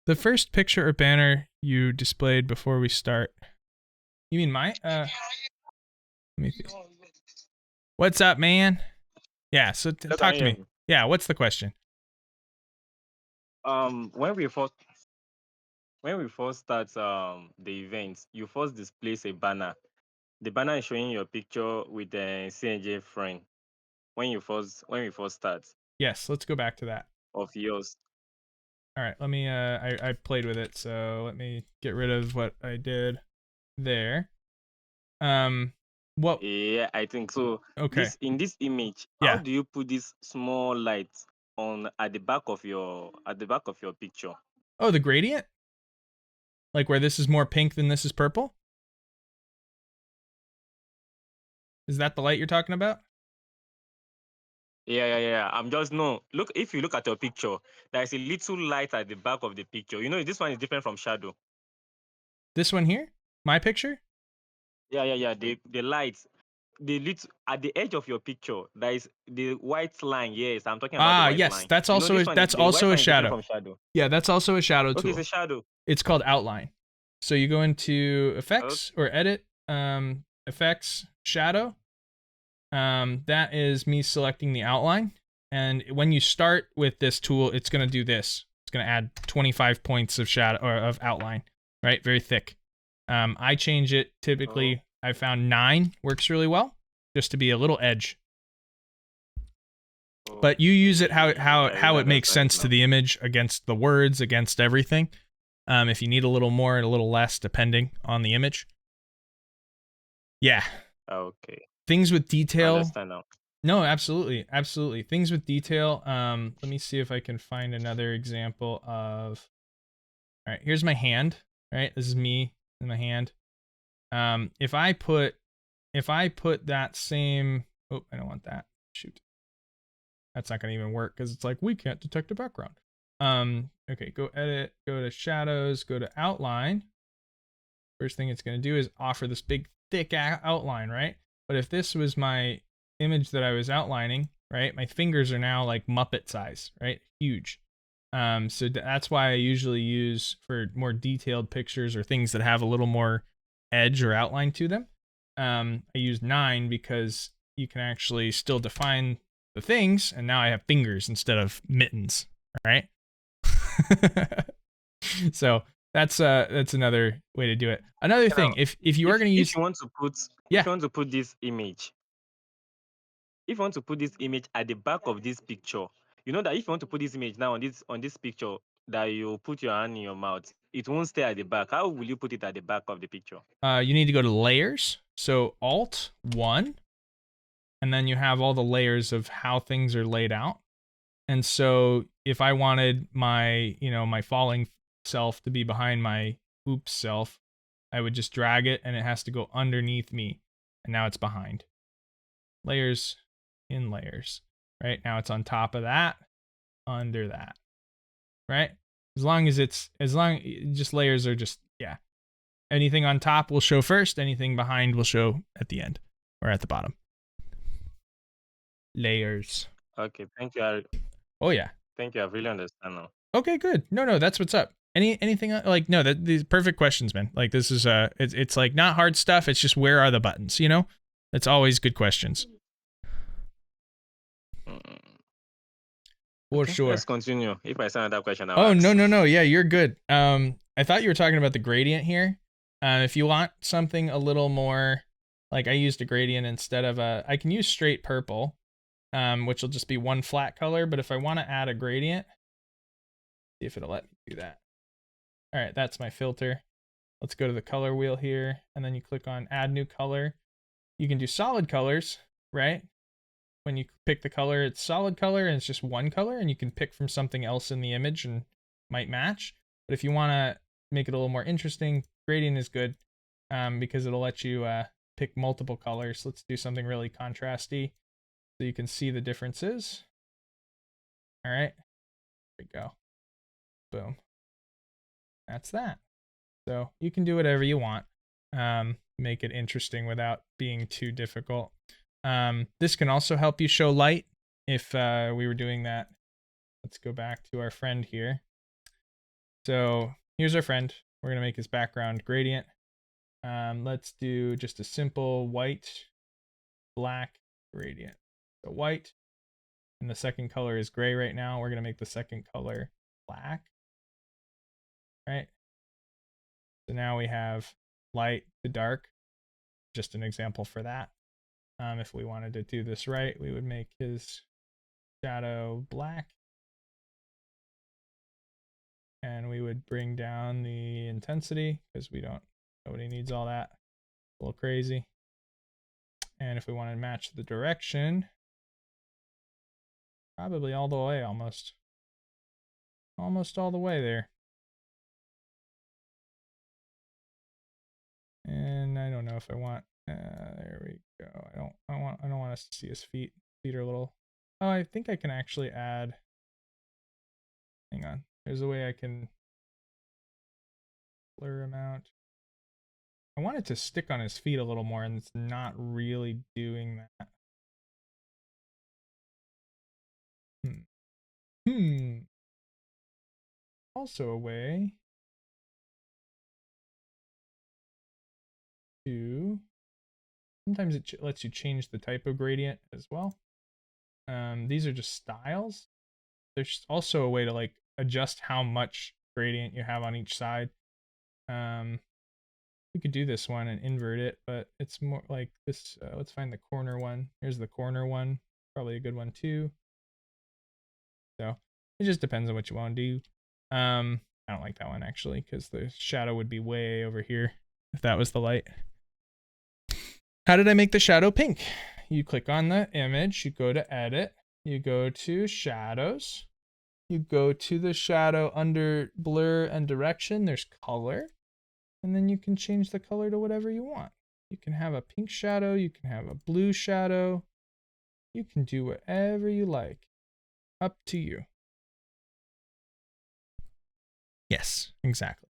The first picture or banner you displayed before we start. You mean my? Let me see. What's up, man? Yeah, so talk to me. Yeah, what's the question? When we first start the event, you first display a banner. The banner is showing your picture with the CNJ frame. When we first start. Yes, let's go back to that. Of yours. All right, let me I played with it, so let me get rid of what I did there. What? Yeah, I think so. Okay. In this image, how do you put this small light on at the back of your picture? Oh, the gradient? Like where this is more pink than this is purple? Is that the light you're talking about? Yeah. I'm just no. Look, if you look at your picture, there is a little light at the back of the picture. You know, this one is different from shadow. This one here? My picture? Yeah. The lights, the little at the edge of your picture, there is the white line. Yes, I'm talking about the white yes, line. that's also a shadow. From shadow. Yeah, that's also a shadow tool. Okay, it's a shadow. It's called outline. So you go into effects or edit, effects, shadow. That is me selecting the outline. And when you start with this tool, it's going to do this. It's going to add 25 points of shadow or of outline, right? Very thick. I change it typically. I found 9 works really well, just to be a little edge. But you use it how it makes sense to the image, against the words, against everything. If you need a little more and a little less, depending on the image. Yeah. Okay. Things with detail No, absolutely, absolutely. Things with detail. Let me see if I can find another example of. All right, here's my hand. All right, this is me in my hand. If I put that same. Oh, I don't want that. Shoot, that's not gonna even work because it's like we can't detect a background. Okay, go edit, go to shadows, go to outline. First thing it's gonna do is offer this big thick outline, right? But if this was my image that I was outlining, right, my fingers are now like Muppet size, right? Huge. So that's why I usually use for more detailed pictures or things that have a little more edge or outline to them. I use 9 because you can actually still define the things, and now I have fingers instead of mittens, right? So that's another way to do it. Another thing, Now, if you are going to if use, you want to put yeah, this image, if you want to put this image at the back of this picture, you know that if you want to put this image now on this picture, that you put your hand in your mouth, it won't stay at the back. How will you put it at the back of the picture? you need to go to layers. So Alt 1, and then you have all the layers of how things are laid out. And so if I wanted my, my falling self to be behind my oops self, I would just drag it and it has to go underneath me. And now it's behind. Layers in layers. Right? Now it's on top of that, under that. Right? Just layers are just, yeah. Anything on top will show first, anything behind will show at the end or at the bottom. Layers. Okay, thank you. Oh yeah. Thank you. I really understand now. Okay, good. No, that's what's up. Anything like no, these perfect questions, man. Like this is it's like not hard stuff. It's just where are the buttons, you know? That's always good questions. Mm. For Okay, sure. let's continue. If I see another question, I'll Oh, ask. no. Yeah, you're good. I thought you were talking about the gradient here. If you want something a little more like I used a gradient instead of I can use straight purple, which will just be one flat color, but if I want to add a gradient, see if it'll let me do that. All right, that's my filter. Let's go to the color wheel here, and then you click on add new color. You can do solid colors, right? When you pick the color, it's solid color and it's just one color, and you can pick from something else in the image and might match. But if you want to make it a little more interesting, gradient is good because it'll let you pick multiple colors. Let's do something really contrasty so you can see the differences. All right, there we go. Boom. That's that. So you can do whatever you want. Make it interesting without being too difficult. This can also help you show light if we were doing that. Let's go back to our friend here. So here's our friend. We're going to make his background gradient. Let's do just a simple white, black gradient. So white, and the second color is gray right now. We're going to make the second color black. Right? So now we have light to dark. Just an example for that. If we wanted to do this right, we would make his shadow black. And we would bring down the intensity because nobody needs all that. A little crazy. And if we want to match the direction, probably all the way almost. Almost all the way there. And I don't know if I want there we go. I don't want us to see his feet. Feet are a little. Oh, I think I can actually add. Hang on. There's a way I can blur him out. I want it to stick on his feet a little more, and it's not really doing that. Also a way to. Sometimes it lets you change the type of gradient as well. These are just styles. There's also a way to like adjust how much gradient you have on each side. We could do this one and invert it, but it's more like this. Let's find the corner one. Here's the corner one. Probably a good one too. So it just depends on what you want to do. I don't like that one actually because the shadow would be way over here if that was the light. How did I make the shadow pink? you click on the image, you go to edit, you go to shadows, you go to the shadow under blur and direction, there's color, and then you can change the color to whatever you want. You can have a pink shadow, you can have a blue shadow, you can do whatever you like. Up to you. Yes, exactly.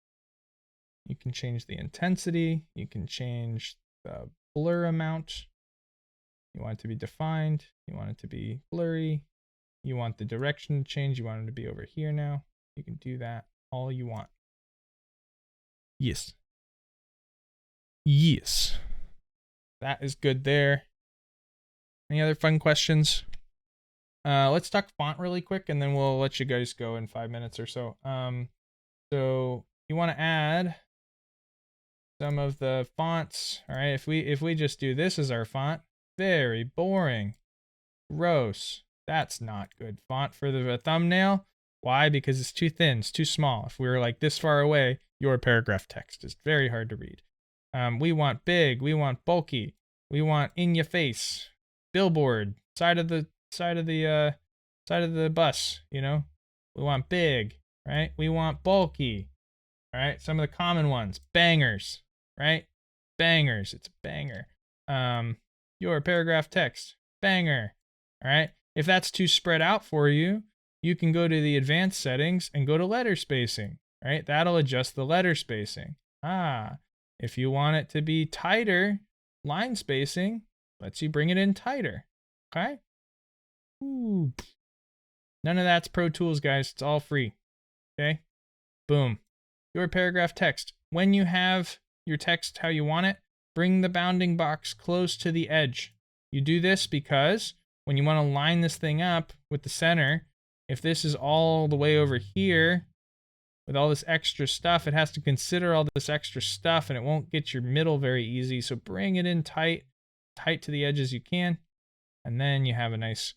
You can change the intensity, you can change the blur amount. You want it to be defined, you want it to be blurry, you want the direction to change, you want it to be over here now. You can do that all you want. Yes. Yes. That is good there. Any other fun questions? Let's talk font really quick and then we'll let you guys go in 5 minutes or so. So you want to add some of the fonts. All right, if we just do this as our font, very boring. Gross. That's not good font for the thumbnail. Why? Because it's too thin, it's too small. If we were like this far away, your paragraph text is very hard to read. We want big, we want bulky, we want in your face, billboard, side of the bus, you know? We want big, right? We want bulky. All right? Some of the common ones, bangers, right? Bangers, it's a banger. Your paragraph text, banger. All right? If that's too spread out for you, you can go to the advanced settings and go to letter spacing, right? That'll adjust the letter spacing. If you want it to be tighter, line spacing lets you bring it in tighter, okay? Ooh. None of that's Pro Tools, guys. It's all free, okay? Boom. Your paragraph text. When you have your text how you want it, bring the bounding box close to the edge. You do this because when you want to line this thing up with the center, if this is all the way over here with all this extra stuff, it has to consider all this extra stuff and it won't get your middle very easy. So bring it in tight to the edge as you can. And then you have a nice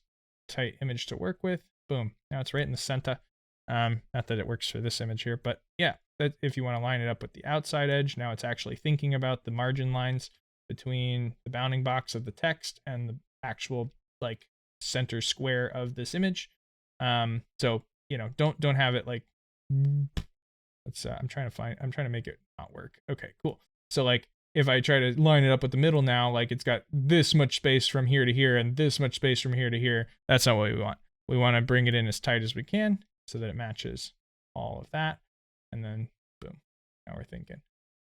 tight image to work with. Boom. Now it's right in the center. Not that it works for this image here, but yeah, if you want to line it up with the outside edge, now it's actually thinking about the margin lines between the bounding box of the text and the actual like center square of this image. So, you know, don't have it like, let's, I'm trying to make it not work. Okay, cool. So like, if I try to line it up with the middle now, like it's got this much space from here to here and this much space from here to here. That's not what we want. We want to bring it in as tight as we can so that it matches all of that. And then boom, now we're thinking.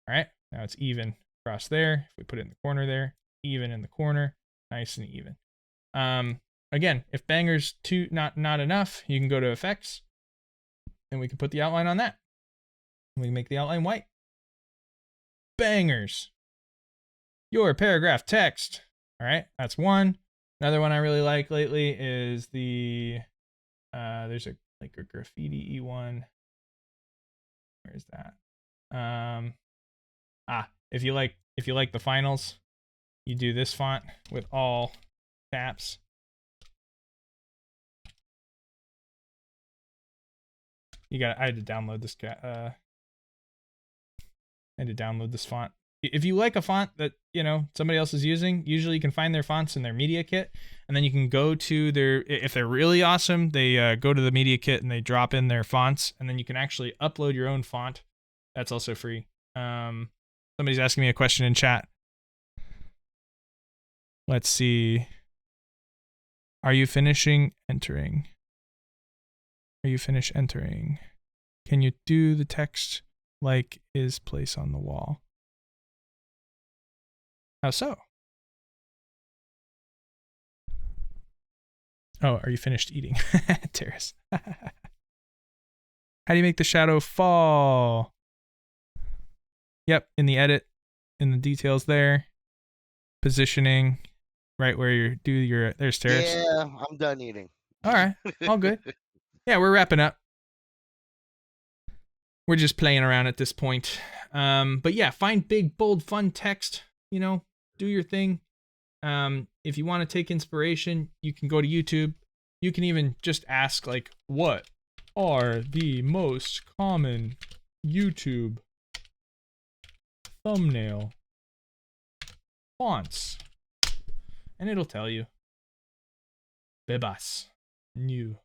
All right, now it's even across there. If we put it in the corner there, even in the corner, nice and even. Again, if banger's not enough, you can go to effects and we can put the outline on that. We can make the outline white. Bangers. Your paragraph text. All right, that's one. Another one I really like lately is the there's a graffiti one. Where is that? If you like the finals, you do this font with all caps. I had to download this font. If you like a font that, you know, somebody else is using, usually you can find their fonts in their media kit, and then you can go to if they're really awesome, they go to the media kit and they drop in their fonts, and then you can actually upload your own font. That's also free. Somebody's asking me a question in chat. Let's see. Are you finishing entering? Are you finished entering? Can you do the text like is place on the wall? How so? Oh, are you finished eating? Terrace. How do you make the shadow fall? Yep, in the edit, in the details there. Positioning, right where you do your, there's Terrace. Yeah, I'm done eating. All right, all good. Yeah, we're wrapping up. We're just playing around at this point. But yeah, find big, bold, fun text, you know, do your thing. If you want to take inspiration, you can go to YouTube. You can even just ask, like, what are the most common YouTube thumbnail fonts? and it'll tell you. Bebas, new,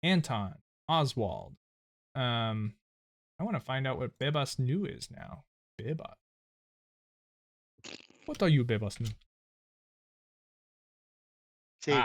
Anton, Oswald. I want to find out what Bebas new is now. Bebas. What are you, Bebas new? See,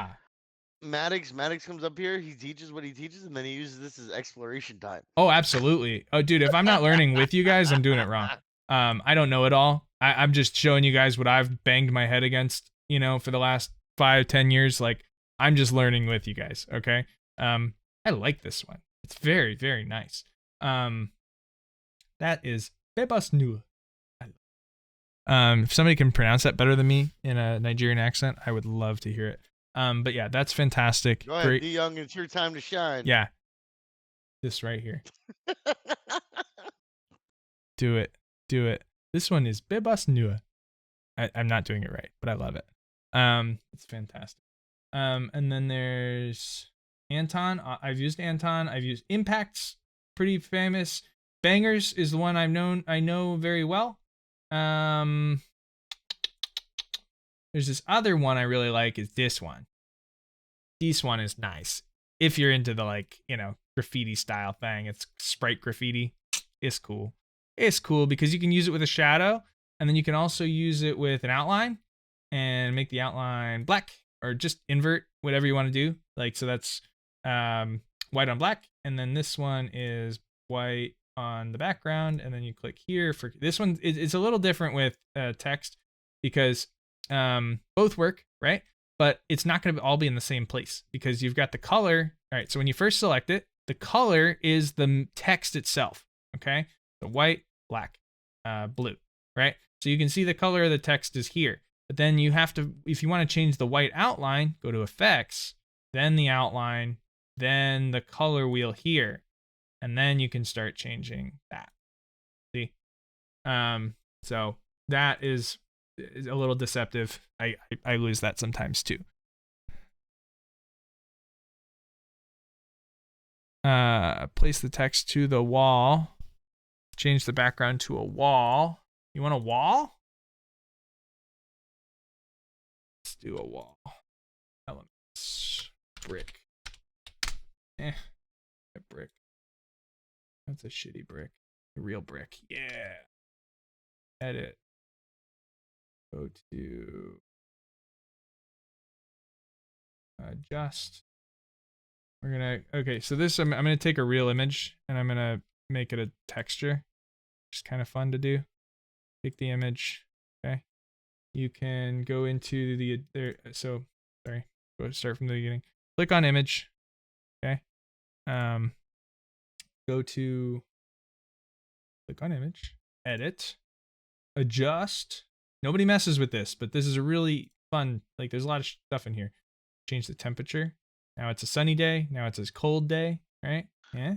Maddox comes up here, he teaches what he teaches, and then he uses this as exploration time. Oh, absolutely. Oh, dude, if I'm not learning with you guys, I'm doing it wrong. I don't know it all. I'm just showing you guys what I've banged my head against, for the last 5-10 years. Like, I'm just learning with you guys, okay? I like this one. It's very, very nice. That is Bebas Nu. If somebody can pronounce that better than me in a Nigerian accent, I would love to hear it. But yeah, that's fantastic. Go ahead, Great. D Young, it's your time to shine. Yeah. This right here. Do it. This one is Bebas Nua. I'm not doing it right, but I love it. It's fantastic. And then there's Anton. I've used Anton. I've used Impacts. Pretty famous. Bangers is the one I know very well. There's this other one I really like is this one. This one is nice. If you're into the graffiti style thing, it's sprite graffiti. It's cool. It's cool because you can use it with a shadow, and then you can also use it with an outline and make the outline black or just invert, whatever you want to do. So that's white on black, and then this one is white on the background, and then you click here for this one. It's a little different with text because both work, right? But it's not going to all be in the same place because you've got the color. All right, so when you first select it, the color is the text itself, okay? The white, black, blue, right? So you can see the color of the text is here. But then you have to, if you want to change the white outline, go to Effects, then the outline, then the color wheel here, and then you can start changing that. See? So that is a little deceptive. I lose that sometimes too. Place the text to the wall. Change the background to a wall. You want a wall? Let's do a wall. Elements. Brick. A brick. That's a shitty brick. A real brick. Yeah. Edit. Go to adjust. We're gonna, okay, so this, I'm gonna take a real image and I'm gonna make it a texture. Which is kind of fun to do. Take the image, okay? You can go into the, go start from the beginning. Click on image, okay? Go to, click on image, edit, adjust. Nobody messes with this, but this is a really fun, there's a lot of stuff in here. Change the temperature. Now it's a sunny day. Now it's a cold day, right? Yeah.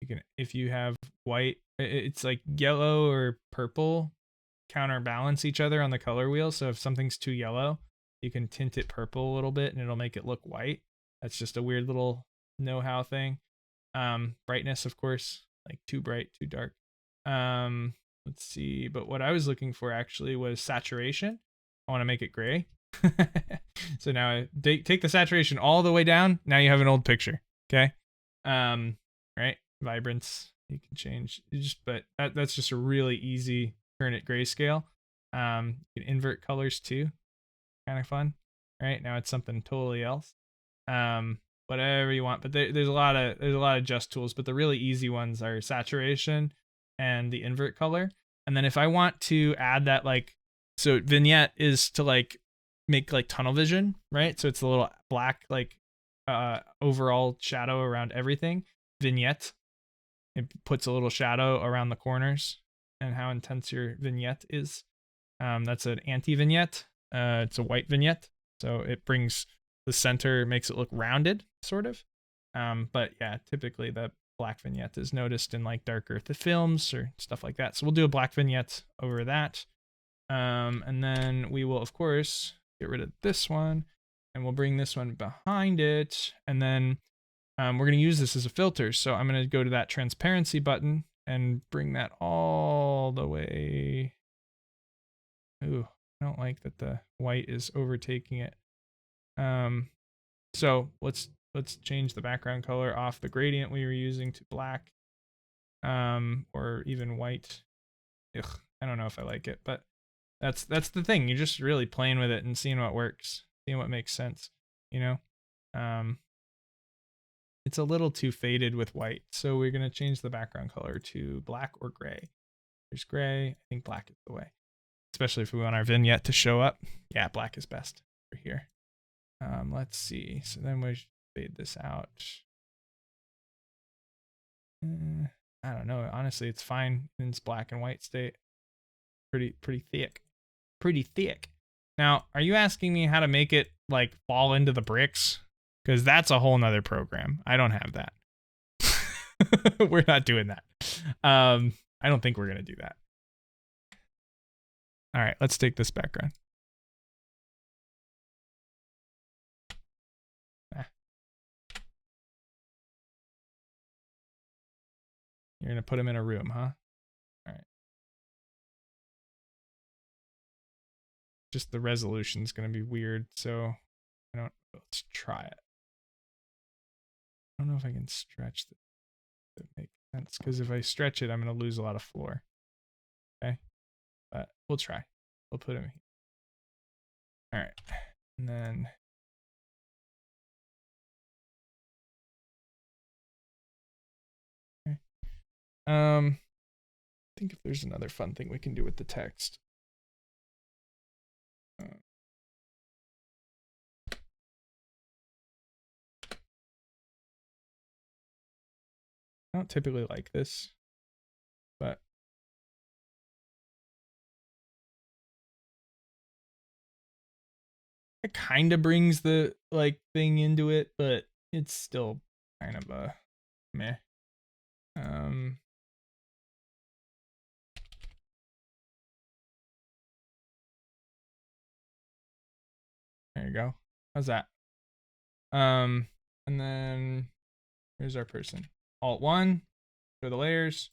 You can, if you have white, it's like yellow or purple counterbalance each other on the color wheel. So if something's too yellow, you can tint it purple a little bit and it'll make it look white. That's just a weird little know-how thing. Brightness, of course, like too bright, too dark. Let's see. But what I was looking for actually was saturation. I want to make it gray. So now I take the saturation all the way down. Now you have an old picture. Okay. Right. Vibrance. You can change. But that's just a really easy turn it grayscale. You can invert colors too. Kind of fun. Right. Now it's something totally else. Whatever you want. But there's a lot of adjust tools. But the really easy ones are saturation and the invert color. And then if I want to add that, so vignette is to make tunnel vision, right? So it's a little black overall shadow around everything. Vignette, it puts a little shadow around the corners and how intense your vignette is. That's an anti-vignette. It's a white vignette, so it brings the center, makes it look rounded, sort of. But yeah, typically the black vignette is noticed in darker films or stuff like that. So we'll do a black vignette over that. And then we will, of course, get rid of this one and we'll bring this one behind it. And then we're going to use this as a filter. So I'm going to go to that transparency button and bring that all the way. Ooh, I don't like that the white is overtaking it. So let's change the background color off the gradient we were using to black, or even white. Ugh, I don't know if I like it, but that's the thing. You're just really playing with it and seeing what works, seeing what makes sense, you know. It's a little too faded with white, so we're gonna change the background color to black or gray. There's gray. I think black is the way, especially if we want our vignette to show up. Yeah, black is best for here. Let's see. So then we fade this out. I don't know. Honestly, it's fine in its black and white state. Pretty thick. Pretty thick. Now, are you asking me how to make it like fall into the bricks? Because that's a whole nother program. I don't have that. We're not doing that. I don't think we're gonna do that. All right, let's take this background. You're gonna put him in a room, huh? All right. Just the resolution's gonna be weird, so let's try it. I don't know if I can stretch that make sense, because if I stretch it, I'm gonna lose a lot of floor. Okay, but we'll try. We'll put him here. All right, and then okay. I think if there's another fun thing we can do with the text. I don't typically like this, but it kind of brings the like thing into it, but it's still kind of a meh. There you go. How's that? And then here's our person. Alt-1, show the layers.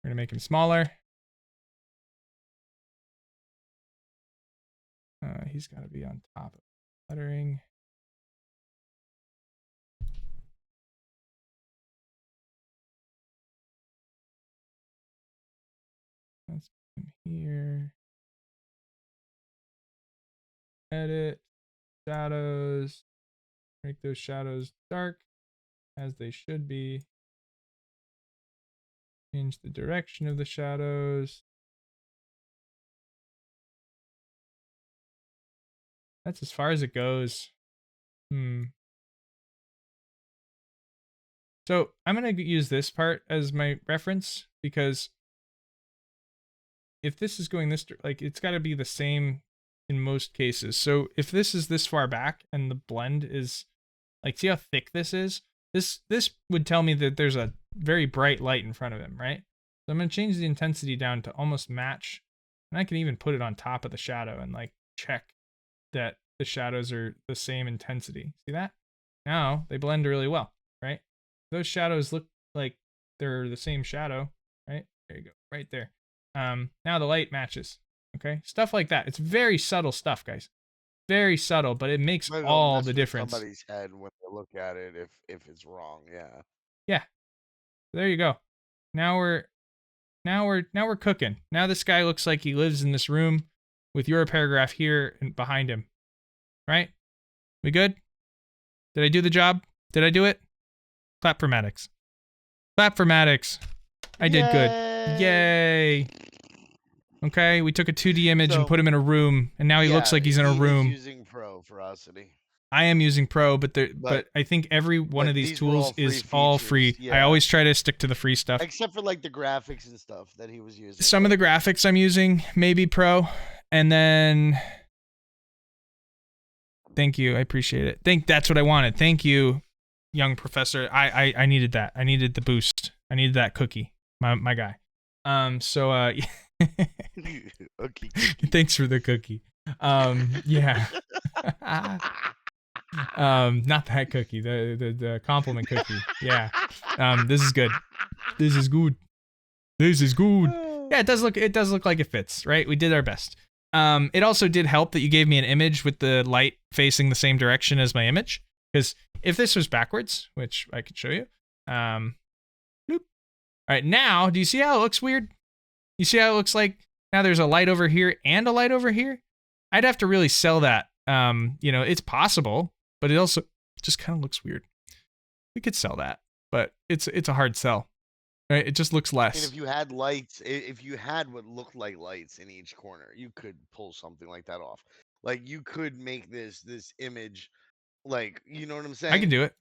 We're gonna make him smaller. He's got to be on top of lettering. Let's put him here. Edit shadows. Make those shadows dark as they should be. Change the direction of the shadows. That's as far as it goes. So I'm going to use this part as my reference, because if this is going this, like, it's got to be the same in most cases. So if this is this far back and the blend is, like, see how thick this is? This would tell me that there's a very bright light in front of him, right? So I'm going to change the intensity down to almost match. And I can even put it on top of the shadow and like check that the shadows are the same intensity. See that? Now they blend really well, right? Those shadows look like they're the same shadow, right? There you go, right there. Now the light matches, okay? Stuff like that. It's very subtle stuff, guys. Very subtle, but it makes all the difference. Somebody's head when they look at it, if it's wrong, yeah. Yeah. There you go. Now we're cooking. Now this guy looks like he lives in this room with your paragraph here and behind him. Right? We good? Did I do the job? Did I do it? Clap for Maddox. Clap for Maddox. I did good. Yay. Okay, we took a 2D image and put him in a room, and now he looks like he's in a room. He's using Pro Ferocity. I am using Pro, but I think every one of these tools is all free. Yeah. I always try to stick to the free stuff. Except for like the graphics and stuff that he was using. Some of the graphics I'm using, maybe Pro. And then thank you. I appreciate it. That's what I wanted. Thank you, young professor. I needed that. I needed the boost. I needed that cookie. My guy. Okay. Thanks for the cookie. Yeah. Not that cookie, the compliment cookie. Yeah. This is good. This is good. This is good. Yeah, it does look like it fits, right? We did our best. It also did help that you gave me an image with the light facing the same direction as my image. Because if this was backwards, which I could show you, bloop. All right, now, do you see how it looks weird? You see how it looks like now there's a light over here and a light over here? I'd have to really sell that. It's possible, but it also just kind of looks weird. We could sell that, but it's a hard sell. Right? It just looks less. And if you had lights, if you had what looked like lights in each corner, you could pull something like that off. Like you could make this image, like, you know what I'm saying? I can do it.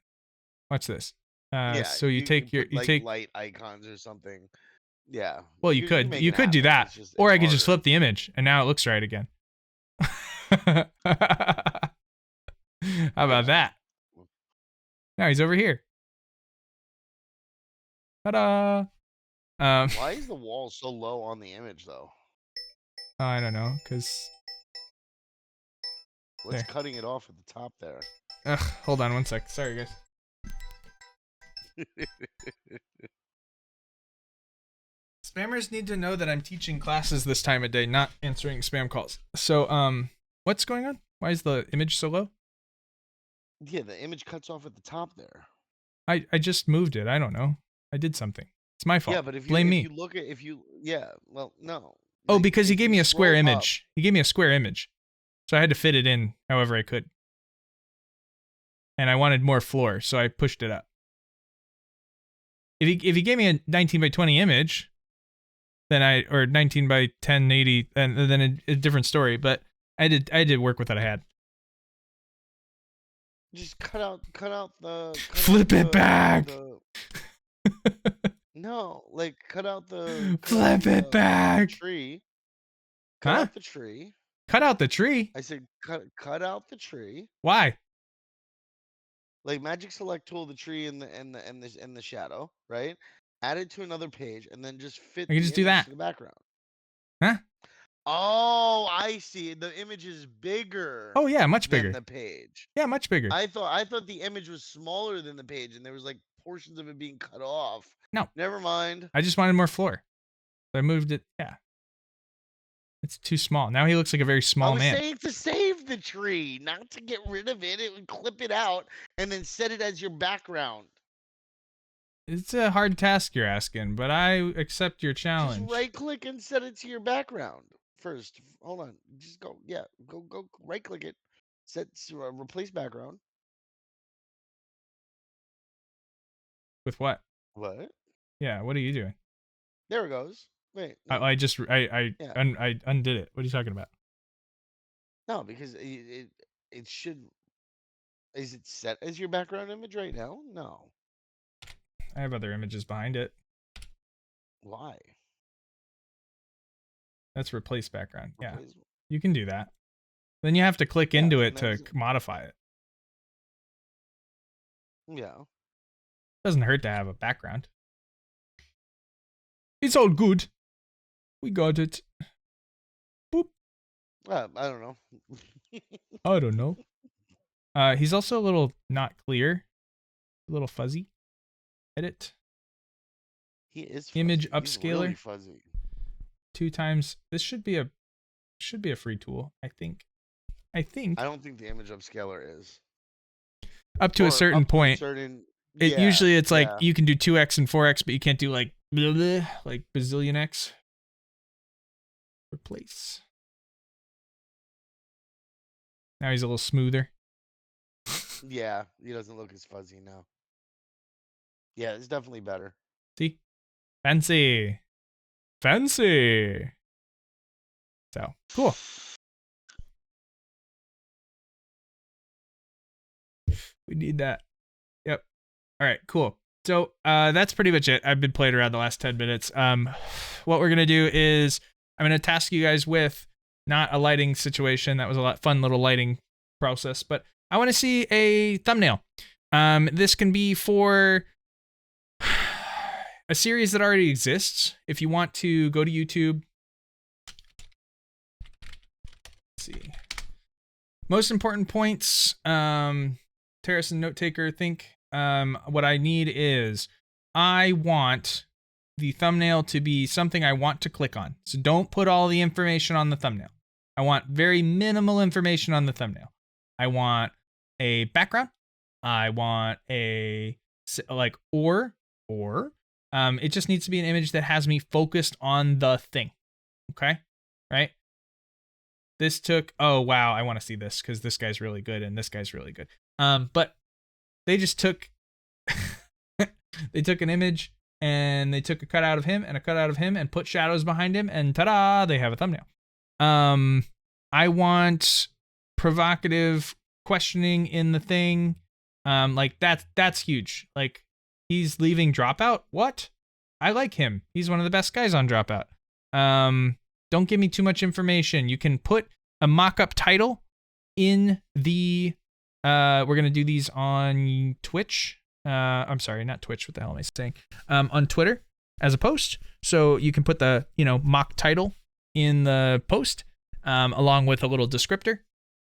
Watch this. Yeah. So you take could your put, like, light icons or something. Yeah. Well, you could make it do happen, that, it's or I could just harder. flip the image, and now it looks right again. How about that? Now he's over here. Ta-da! Why is the wall so low on the image though? I don't know, cause What's there. cutting it off at the top there? Ugh, hold on one sec. Sorry, guys. Spammers need to know that I'm teaching classes this time of day, not answering spam calls. So, what's going on? Why is the image so low? Yeah, the image cuts off at the top there. I just moved it. I don't know. I did something. It's my fault. Yeah, but if you Blame me. you look at well, no. Oh, Like, because he if gave you me a square scroll up- image. He gave me a square image. So I had to fit it in however I could. And I wanted more floor, so I pushed it up. If he gave me a 19 by 20 image, then or 19 by 1080, and then a different story. But I did work with what I had. Just cut out the. Flip it back. No, like cut out the. Flip it back. Tree. Cut Huh? out the tree. Cut out the tree. I said cut out the tree. Why? Like magic select tool the tree and the shadow, right? Add it to another page and then just fit I can the just do image that. to the background. Huh? Oh, I see. The image is bigger. Oh yeah, much bigger. Than the page. Yeah, much bigger. I thought the image was smaller than the page and there was like portions of it being cut off. No. Never mind. I just wanted more floor. So I moved it. Yeah. It's too small. Now he looks like a very small I was man. saying to save the tree, not to get rid of it. It would clip it out and then set it as your background. It's a hard task you're asking, but I accept your challenge. Just right click and set it to your background first. Hold on. Just go. Yeah. Go right click it. Set replace background. With what? What? Yeah, what are you doing? There it goes. Wait. No, I Yeah. I undid it. What are you talking about? no, because it should. Is it set as your background image right now? No. I have other images behind it. Why? That's replace background. Yeah, Replace- you can do that. Then you have to click Yeah, into and it that to was- modify it. Yeah. Doesn't hurt to have a background. It's all good. We got it. Boop. I don't know. I don't know. He's also a little not clear, a little fuzzy. Edit He is Image fuzzy. He's upscaler. really fuzzy. 2 times. This should be a free tool. I think. I don't think the image upscaler is. Up to Or a certain up to point. Usually it's like yeah. you can do 2x and 4x, but you can't do like blah, blah, like bazillion x. Replace. Now he's a little smoother. Yeah, he doesn't look as fuzzy now. Yeah, it's definitely better. See? Fancy. Fancy. So, cool. We need that. Yep. All right, cool. So, that's pretty much it. I've been playing around the last 10 minutes. What we're going to do is I'm going to task you guys with not a lighting situation. That was a fun little lighting process, but I want to see a thumbnail. This can be for a series that already exists. If you want to go to YouTube, let's see. Most important points, Terrace and Note Taker think, what I need is I want the thumbnail to be something I want to click on. So don't put all the information on the thumbnail. I want very minimal information on the thumbnail. I want a background. I want a it just needs to be an image that has me focused on the thing. Okay? Right? This took, oh wow, I want to see this because this guy's really good and this guy's really good. But they just took they took an image and they took a cutout of him and a cutout of him and put shadows behind him, and ta-da, they have a thumbnail. I want provocative questioning in the thing. Like that's huge. Like, he's leaving Dropout? What? I like him. He's one of the best guys on Dropout. Don't give me too much information. You can put a mock-up title in the we're gonna do these on Twitch. I'm sorry, not Twitch. What the hell am I saying? On Twitter as a post. So you can put the, mock title in the post, along with a little descriptor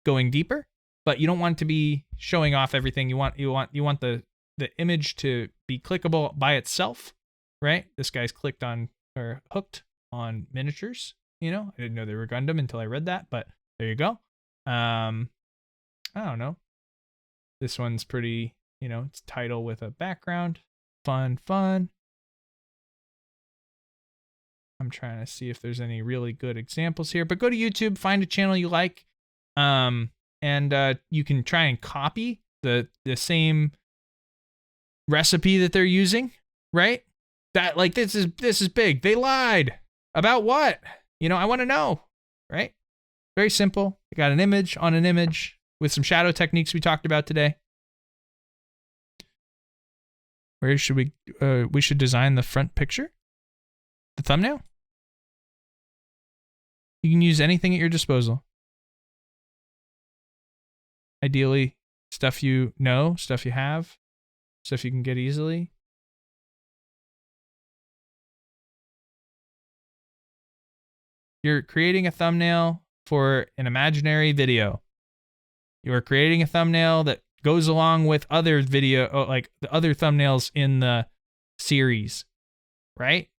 going deeper, but you don't want to be showing off everything. You want the image to be clickable by itself, right? This guy's clicked on or hooked on miniatures. I didn't know they were Gundam until I read that, but there you go. I don't know. This one's pretty, it's title with a background. Fun. I'm trying to see if there's any really good examples here, but go to YouTube, find a channel you like, and you can try and copy the same recipe that they're using, right? That, like, this is big. They lied about what? I want to know, right? Very simple. I got an image on an image with some shadow techniques we talked about today. Where should we should design the front picture? The thumbnail? You can use anything at your disposal. Ideally, stuff you know, stuff you have, stuff you can get easily. You're creating a thumbnail for an imaginary video. You are creating a thumbnail that goes along with other video, like the other thumbnails in the series, right?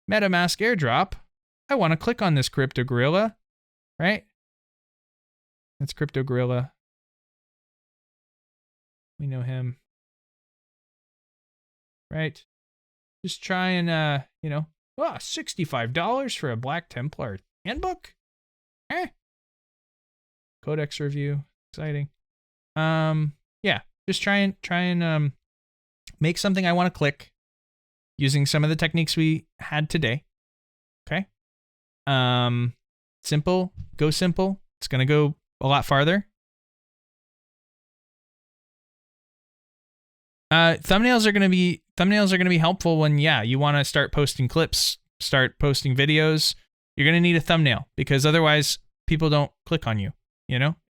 MetaMask airdrop. I want to click on this Crypto Gorilla, right? That's Crypto Gorilla. We know him, right? Just try and, $65 for a Black Templar handbook? Codex review, exciting. Yeah, just try and make something I want to click using some of the techniques we had today. Okay. Simple, go simple. It's going to go a lot farther. Thumbnails are going to be helpful when, you want to start posting clips, start posting videos. You're going to need a thumbnail because otherwise people don't click on you.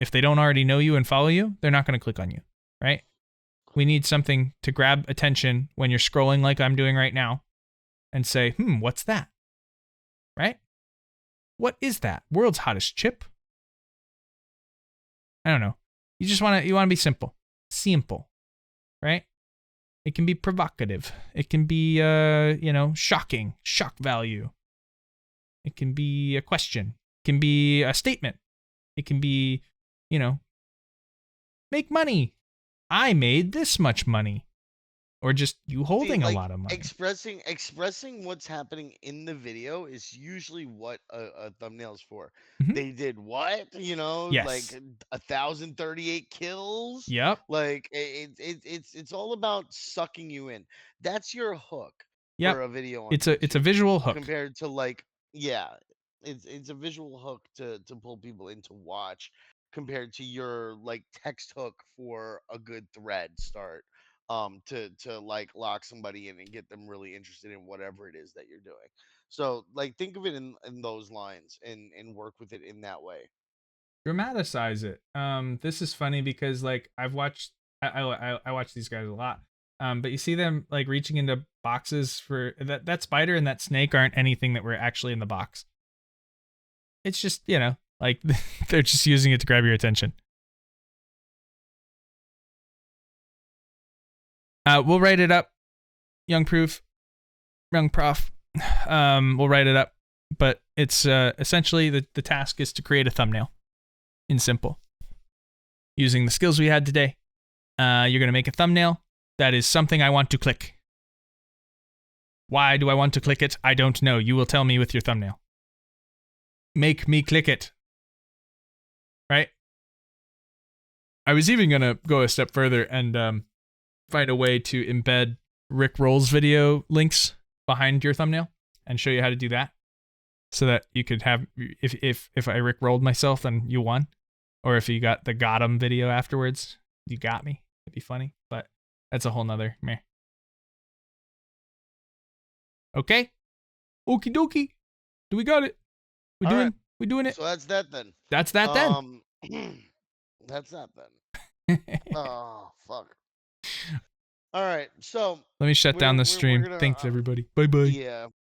If they don't already know you and follow you, they're not going to click on you, right? We need something to grab attention when you're scrolling like I'm doing right now and say, what's that? Right? What is that? World's hottest chip? I don't know. You want to be simple, right? It can be provocative. It can be, shocking, shock value. It can be a question. It can be a statement. It can be, make money. I made this much money. Or just you holding a lot of money. Expressing what's happening in the video is usually what a thumbnail is for. Mhm. They did what? Yes. Like 1,038 kills. Yep. Like it's all about sucking you in. That's your hook Yep. for a video. It's a visual hook compared to it's a visual hook to pull people in to watch compared to your like text hook for a good thread start. To like lock somebody in and get them really interested in whatever it is that you're doing. So like think of it in those lines and work with it in that way. Dramatize it. This is funny because like I watch these guys a lot. But you see them like reaching into boxes for that spider and that snake aren't anything that were actually in the box. It's just, like they're just using it to grab your attention. We'll write it up, young prof. We'll write it up. but it's essentially the task is to create a thumbnail in simple. Using the skills we had today, you're going to make a thumbnail that is something I want to click. Why do I want to click it? I don't know. You will tell me with your thumbnail. Make me click it. Right? I was even going to go a step further and find a way to embed Rick Roll's video links behind your thumbnail and show you how to do that. So that you could have, if I Rick rolled myself, then you won. Or if you got the got 'em video afterwards, you got me. It'd be funny, but that's a whole nother meh. Okay? Okie dokie. Do we got it? We All doing right. we doing it? So that's that then. That's that then. That's that then. Oh fuck. All right. So Let me shut down the we're stream. gonna, Thanks everybody. Bye bye. yeah.